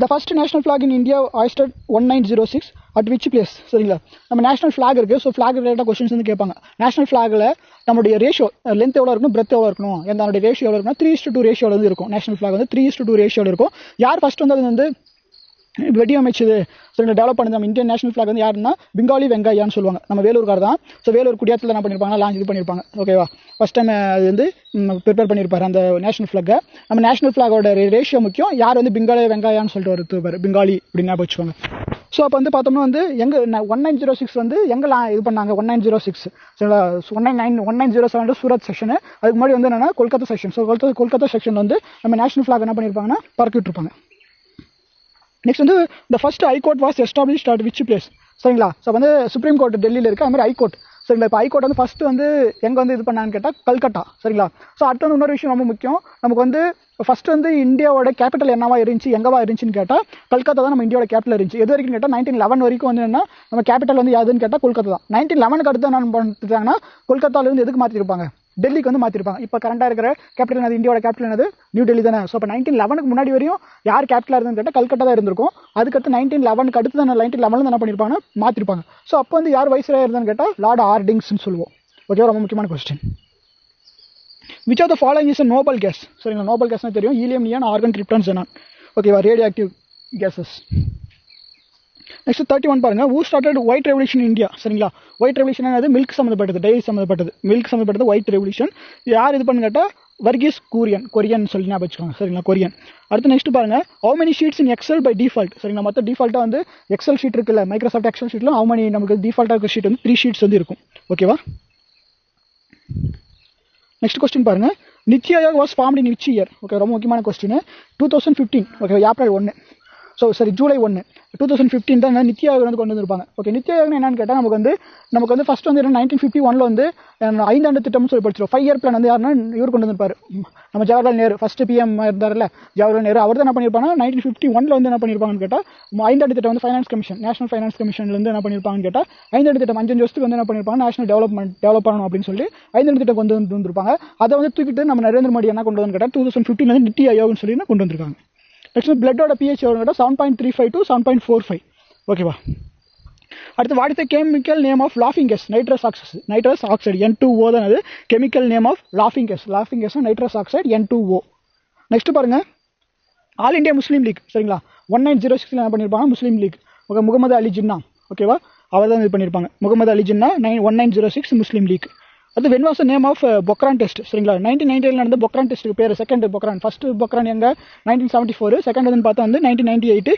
Speaker 1: the first national flag in India hoisted 1906 at which place. சரிங்களா, நம்ம நேஷனல் ஃபிளாக் இருக்குது. ஸோ ஃபிளாக் ரிலேட்டட் கொஸ்டின்ஸ் வந்து கேட்பாங்க. நேஷனல் ஃபிளாகில் நம்மளுடைய ரேஷியோ லென்த் எவ்வளோ இருக்கணும், பிரெத் எவ்வளோ இருக்கணும், என்னோட ரேஷியோ எவ்வளோ இருக்கணும், 3:2 ரேஷியோவில் வந்து இருக்கும். நேஷனல் ஃபிளாக் வந்து 3:2 ரேஷியோவில் இருக்கும். யார் ஃபர்ஸ்ட் வந்து அது வந்து வெடியமைச்சது, சரிங்களா, டெவலப் பண்ணது நம்ம இந்தியன் நேஷனல் ஃபிளாக் வந்து யாருன்னா பெங்காலி வெங்காயான்னு சொல்லுவாங்க. நம்ம வேலூர்கார் தான். ஸோ வேலூர் குடியாத்தில் என்ன பண்ணியிருப்பாங்க, லான்ச் இது பண்ணியிருப்பாங்க. ஓகேவா, ஃபஸ்ட் டைம் அது வந்து ப்ரிப்பேர் பண்ணியிருப்பாரு அந்த நேஷனல் ஃபிளாகை. நம்ம நேஷனல் ஃபிளாகோட ரேஷியோ முக்கியம். யார் வந்து பெங்காலி வெங்காயான்னு சொல்லிட்டு வருது பெங்காலி அப்படின்னு ஞாபகம் வச்சுக்கோங்க. ஸோ அப்போ வந்து பார்த்தோம்னா வந்து எங்கே 1906 வந்து எங்கெல்லாம் இது பண்ணாங்க, 1906 சரிங்களா, 1907 சூரத் செக்ஷன். அதுக்கு முன்னாடி வந்து என்னன்னா Kolkata section. So Kolkata section வந்து நம்ம நேஷனல் ஃபிளாக் என்ன பண்ணியிருப்பாங்கன்னா பறக்கி விட்டுருப்பாங்க. நெக்ஸ்ட் வந்து the first high court was established at which place. சரிங்களா, ஸோ வந்து சுப்ரீம் கோர்ட் டெல்லியில் இருக்குது. அது மாதிரி ஹைகோர்ட். சரிங்களா, இப்போ ஹைகோர்ட் வந்து ஃபஸ்ட்டு வந்து எங்கே வந்து இது பண்ணான்னு கேட்டால் கல்கட்டா. சரிங்களா, ஸோ அடுத்து வந்து இன்னொரு விஷயம் ரொம்ப முக்கியம். நமக்கு வந்து ஃபஸ்ட்டு வந்து இந்தியாவோட கேபிட்டல் என்னவா இருந்துச்சு, எங்கவா இருந்துச்சுன்னு கேட்டால் கல்கத்தா தான் நம்ம இந்தியாவோட கேபிட்டல் இருந்துச்சு. எது வரைக்கும் கேட்டால் 1911 வரைக்கும் வந்து என்ன நம்ம கேபிட்டல் வந்து யாதுன்னு கேட்டால் கொல்கத்தா தான். 1911க்கு அடுத்து என்ன பண்ணிட்டாங்கன்னா கொல்கத்தாவிலேருந்து எதுக்கு மாற்றிருப்பாங்க, டெல்லிக்கு வந்து மாற்றிருப்பாங்க. இப்போ கரண்டாக இருக்கிற கேபிட்டல் என்னது, இந்தியாவோட கேபிட்டல் என்னது, நியூ டெல்லி தானே. ஸோ இப்போ 1911க்கு முன்னாடி வரையும் யார் கேபிட்டலாக இருந்துன்னு கேட்டால் கல்கட்டா தான் இருந்திருக்கும். அதுக்கடுத்து 1911க்கு அடுத்து தான் 1911 என்ன பண்ணியிருப்பாங்கன்னா மாற்றிருப்பாங்க. ஸோ அப்போ வந்து யார் வைஸ்ராய் இருந்தான்னு கேட்டால் லார்ட் ஹார்டிங்ஸ்னு சொல்லுவோம். ஓகே, ரொம்ப முக்கியமான question. Which of the following is a noble gas. சரிங்களா, நோபல் கேஸ்னா தெரியும், helium, neon, argon, krypton, xenon. ஓகேவா, ரேடியோ ஆக்டிவ் கேஸஸ். நெக்ஸ்ட் 31 பாருங்க. Who started white revolution India. சரிங்களா, ஒயிட் ரெவல்யூஷன் என்னது, மில்க் சம்மந்தப்பட்டது, டைரி சம்மந்தப்பட்டது, மில்க் சம்மந்தப்பட்டது ஒயிட் ரெவல்யூஷன். யார் இது பண்ணு கேட்டால் வர்கீஸ் கொரியன் சொல்லி ஞாபகம் வச்சுக்கோங்க. சரிங்களா, கொரியன். அடுத்து நெக்ஸ்ட் பாருங்க. How many sheets in excel by default. சரிங்களா, மொத்த டிஃபால்ட்டாக வந்து எக்ஸல் ஷீட் இருக்குல்ல, மைக்ரோசாஃப்ட் எக்ஸல் ஷீட்டில் ஹவு மெனி நமக்கு டிஃபால்ட்டாக இருக்கிற ஷீட் வந்து 3 ஷீட்ஸ் வந்து இருக்கும். ஓகேவா. நெக்ஸ்ட் கொஸ்டின் பாருங்க. NITI Aayog was formed in which year. Okay, ரொம்ப முக்கியமான கொஸ்டின். 2015. Okay, April 1. ஜூலை 1 2015 தான் நித்தி ஆயோக் வந்து கொண்டு வந்திருப்பாங்க. ஓகே, நித்தி ஆயோக் என்னன்னு கேட்டால் நமக்கு வந்து ஃபர்ஸ்ட் வந்து 1951 வந்து 5 ஆண்டு திட்டம்னு சொல்லி படிச்சிடும். 5 இயர் பிளான் வந்து யாருன்னா இவர் கொண்டு வந்திருப்பாரு, நம்ம ஜவஹர்லால் நேரு. ஃபர்ஸ்ட் பிஎம் இருந்தார்ல ஜவஹர்லால் நேரு, அவர் தான் என்ன பண்ணியிருப்பாங்க 1951 வந்து என்ன பண்ணியிருப்பாங்கன்னு கேட்டால் 5 ஆண்டு திட்டம் வந்து ஃபைனான்ஸ் கமிஷன், நேஷனல் ஃபைனான்ஸ் கமிஷன்லேருந்து என்ன பண்ணியிருப்பாங்கன்னு கேட்டால் 5 ஆண்டு திட்டம் 5 வருஷத்துக்கு வந்து என்ன பண்ணியிருப்பாங்க, நேஷனல் டெவலப் பண்ணணும் அப்படின்னு சொல்லி 5 ஆண்டு திட்டம் கொண்டு வந்திருப்பாங்க. அதை வந்து தூக்கிட்டு நம்ம நரேந்திர மோடி என்ன கொண்டு வந்து கேட்டால் 2015 வந்து நித்தி ஆயோக்னு சொல்லி கொண்டு வந்திருக்காங்க. நெக்ஸ்ட் பிளட்டோட pH எவ்வளோ கேட்டால் 7.35 to 7.45. ஓகேவா. அடுத்து what is the chemical name of லாஃபிங் கேஸ். நைட்ரஸ் ஆக்சைடு N2O தான் அது கெமிக்கல் நேம் ஆஃப் லாஃபிங் gas. Nitrous oxide N2O. Next பாருங்க. All India Muslim League. சரிங்களா, 1906 என்ன பண்ணியிருப்பாங்க, Muslim League. Okay, Mohammad Ali Jinnah. ஓகேவா, அவர் தான் இது பண்ணியிருப்பாங்க, முகமது அலி ஜின்னா. 1906 Muslim League. அது when was name of Pokhran test. சரிங்களா, 1998 நடந்த பொக்ரான் டெஸ்ட்டுக்கு பேர் செகண்ட் பொக்ரான். ஃபர்ஸ்ட் பொக்ரான் எங்க 1974, செகண்ட் வந்து பார்த்தா வந்து 1998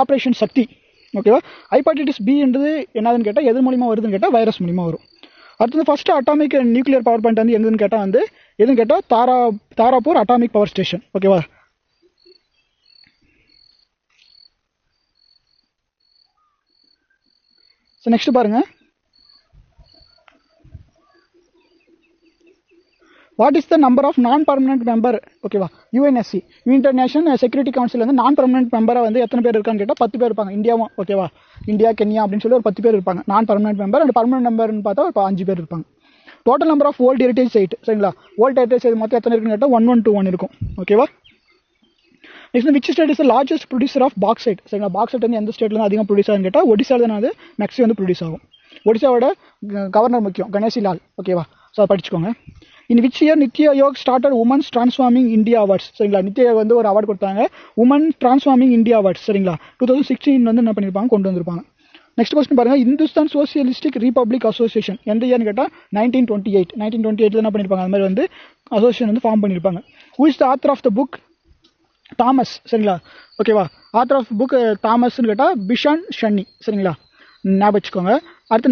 Speaker 1: ஆப்ரேஷன் சக்தி. ஓகேவா. ஹெப்படைட்டிஸ் பி என்றது என்னதுன்னு கேட்டால் எது மூலியமாக வருதுன்னு கேட்டால் வைரஸ் மூலியமாக வரும். அடுத்தது first atomic nuclear power plant வந்து எதுன்னு கேட்டால் வந்து எதுன்னு கேட்டால் தாராப்பூர் அட்டாமிக் பவர் ஸ்டேஷன். ஓகேவா. ஸோ நெக்ஸ்ட் பாருங்க. What is the number of non permanent member. ஓகேவா, UNSC united nation security council வந்து நான் பர்மனன்ட் மெம்பராக வந்து எத்தனை பேர் இருக்கான்னு கேட்டால் 10 பேர் இருப்பாங்க. இந்தியாவும் ஓகேவா, இந்தியா கென்யா அப்படின்னு சொல்லி ஒரு 10 பேர் இருப்பாங்க non permanent member. And permanent மெம்பர்னு பார்த்தா ஒரு 5 பேர் இருப்பாங்க. Total number of world heritage site. சரிங்களா, வேர்ல்டு ஹெரிட்டேஜ் சைட் மொத்தம் எத்தனை இருக்குன்னு கேட்டால் 1121 இருக்கும். ஓகேவா. Next which state is the largest producer of bauxite. சரிங்களா, பாக்சைட் வந்து எந்த ஸ்டேட்ல வந்து அதிகம் ப்ரொடியூஸ் ஆகுன்னு கேட்டால் ஒடிசா தான் வந்து மேக்ஸிமம் வந்து ப்ரொடியூஸ் ஆகும். ஒடிசாவோட கவர்னர் முக்கியம் கணேசி லால். ஓகேவா, ஸோ அதை படிச்சுக்கோங்க. இன் which year NITI Aayog started women's transforming India awards சரிங்களா. நித்தி ஆயோக் வந்து ஒரு அவார்டு கொடுத்தாங்க, உமன் டிரான்ஸ்ஃபார்மிங் இந்தியா அவார்ட்ஸ் சரிங்களா. 2016 வந்து என்ன பண்ணியிருப்பாங்க, கொண்டு வந்திருப்பாங்க. நெக்ஸ்ட் கொஸ்டின் பாருங்க, இந்துஸ்தான் சோசியலிஸ்டிக் ரிபப்ளிக் அசோசியேஷன் எந்த இயர்னு கேட்டால் 1928 என்ன பண்ணியிருப்பாங்க, அது மாதிரி வந்து அசோசியேஷன் வந்து ஃபார்ம் பண்ணியிருப்பாங்க. Who is the author of the book Thomas சரிங்களா. ஓகேவா, ஆத்தர் ஆஃப் புக் தாமஸ்ன்னு கேட்டால் பிஷான் ஷன்னி சரிங்களா, ஞாபகம் வச்சுக்கோங்க. அடுத்து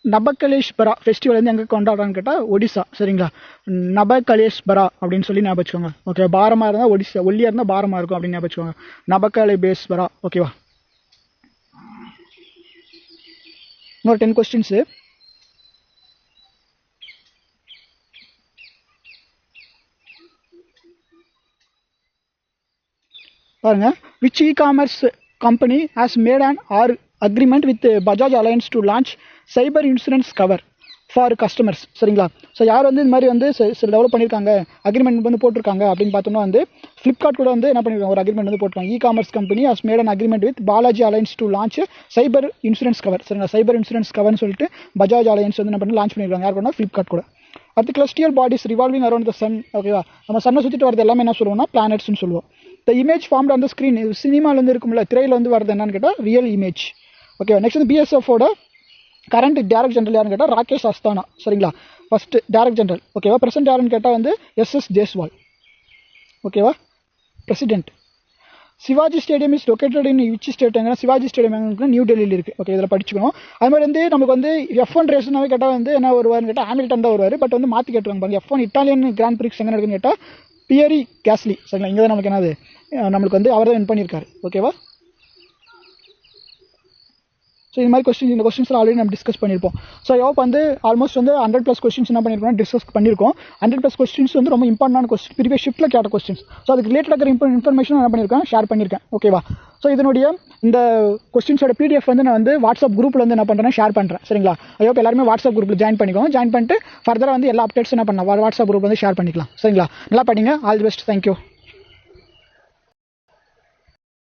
Speaker 1: நபகலேஸ்வரா ஃபெஸ்டிவல் வந்து எங்கே கொண்டாடுறான்னு கேட்டால் ஒடிசா சரிங்களா. நபகலேஸ்வரா அப்படின்னு சொல்லி ஞாபகம் வச்சுக்கோங்க. ஓகே, பாரமாக இருந்தால் ஒடிசா, ஒல்லியாக இருந்தால் பாரமாக இருக்கும் அப்படின்னு ஞாபகம் வச்சுக்கோங்க. நபகலேஸ்வரா. ஓகேவா, இன்னொரு 10 கொஸ்டின்ஸ் பாருங்க. Which e-commerce company has made an agreement with Bajaj Allianz to launch cyber insurance cover for customers சரிங்களா. ஸோ யார் வந்து இந்த மாதிரி வந்து டெவலப் பண்ணியிருக்காங்க, அக்ரிமெண்ட் வந்து போட்டிருக்காங்க அப்படின்னு பார்த்தோம்னா வந்து ஃப்ளிப்கார்ட் கூட வந்து என்ன பண்ணியிருக்காங்க, ஒரு அக்ரிமெண்ட் வந்து போட்டிருக்காங்க. E-commerce company has made an agreement with Balaji Allianz to launch cyber insurance cover சரிங்களா. சைபர் இன்சூரன்ஸ் கவர்னு சொல்லிட்டு பஜாஜ் அலையன்ஸ் வந்து என்ன பண்ணி லான்ச் பண்ணியிருக்காங்க. யார் கூட, ஃப்ளிப்கார்ட் கூட. அடுத்து celestial bodies revolving around the sun. ஓகேவா, நம்ம சன்னை சுற்றிட்டு வரது எல்லாமே என்ன சொல்லுவோம்னா பிளானட்ஸ்னு சொல்லுவோம். The image formed on the screen, சினிமாவில் வந்து இருக்கும்ல, திரையில் வந்து வரது என்னன்னு கேட்டால் ரியல் இமேஜ். ஓகேவா, நெக்ஸ்ட் வந்து பிஎஸ்எஃபோட கரண்ட் டைரக்ட் ஜெனரல் யாருன்னு கேட்டால் ராகேஷ் அஸ்தானா சரிங்களா, ஃபர்ஸ்ட் டைரக்ட் ஜெனரல். ஓகேவா, பிரசிடென்ட் யாருன்னு கேட்டால் வந்து எஸ்எஸ் ஜெய்ஸ்வால். ஓகேவா, president. Shivaji stadium is located in which state, Shivaji stadium எங்கே, நியூ டெல்லியில் இருக்குது. ஓகே, இதில் படிச்சுக்கணும். அது மாதிரி வந்து நமக்கு வந்து F1 ரேஸ்னாவே கேட்டால் வந்து என்ன வருவார்னு கேட்டால் ஹாமில்டன் தான் வருவார். பட் வந்து மாற்றி கேட்டுருவாங்க பாருங்க. F1 இட்டாலியன் கிராண்ட் பிரிக்ஸ் எங்கே நடக்குன்னு கேட்டால் பியரி கேஸ்லி சரிங்களா. இங்கே தான் நமக்கு என்னது, நம்மளுக்கு வந்து அவர் தான் வின் பண்ணியிருக்காரு. ஓகேவா, ஸோ இந்த மாதிரி கொஸ்டின்ஸ், இந்த கொஸ்டின்ஸ் ஆல்ரெடி நம்ம டிஸ்கஸ் பண்ணியிருப்போம். ஸோ ஹோப் வந்து ஆல்மோஸ்ட் வந்து 100+ கொஸ்டின்ஸ் என்ன பண்ணியிருக்கோம், டிஸ்கஸ் பண்ணியிருக்கோம். 100+ கொஸ்டின்ஸ் வந்து ரொம்ப இம்பார்ட்டன்டான கொஸ்டின், ப்ரீவியஸ் ஷிஃப்ட்டில் கேட்ட கொஸ்டின்ஸ். ஸோ அதுக்கு ரிலேட்டட் இருக்கிற இன்ஃபர்மேஷன் என்ன பண்ணியிருக்கேன், ஷேர் பண்ணியிருக்கேன். ஓகேவா, ஸோ இதனுடைய இந்த கொஸ்டின்ஸோட PDF வந்து நான் வந்து வாட்ஸ்அப் குரூப்பில் வந்து என்ன பண்ணுறேன், ஷேர் பண்ணுறேன் சரிங்களா. ஹோப் எல்லாருமே வாட்ஸ்அப் குரூப்பில் ஜாயின் பண்ணிக்கோங்க. ஜாயின் பண்ணிட்டு ஃபர்தராக வந்து எல்லா அப்டேட்ஸ் என்ன பண்ணலாம் வாட்ஸ்அப் குரூப் வந்து ஷேர் பண்ணிக்கலாம் சரிங்களா. நல்லா படிங்க. All the best. தேங்க்யூ.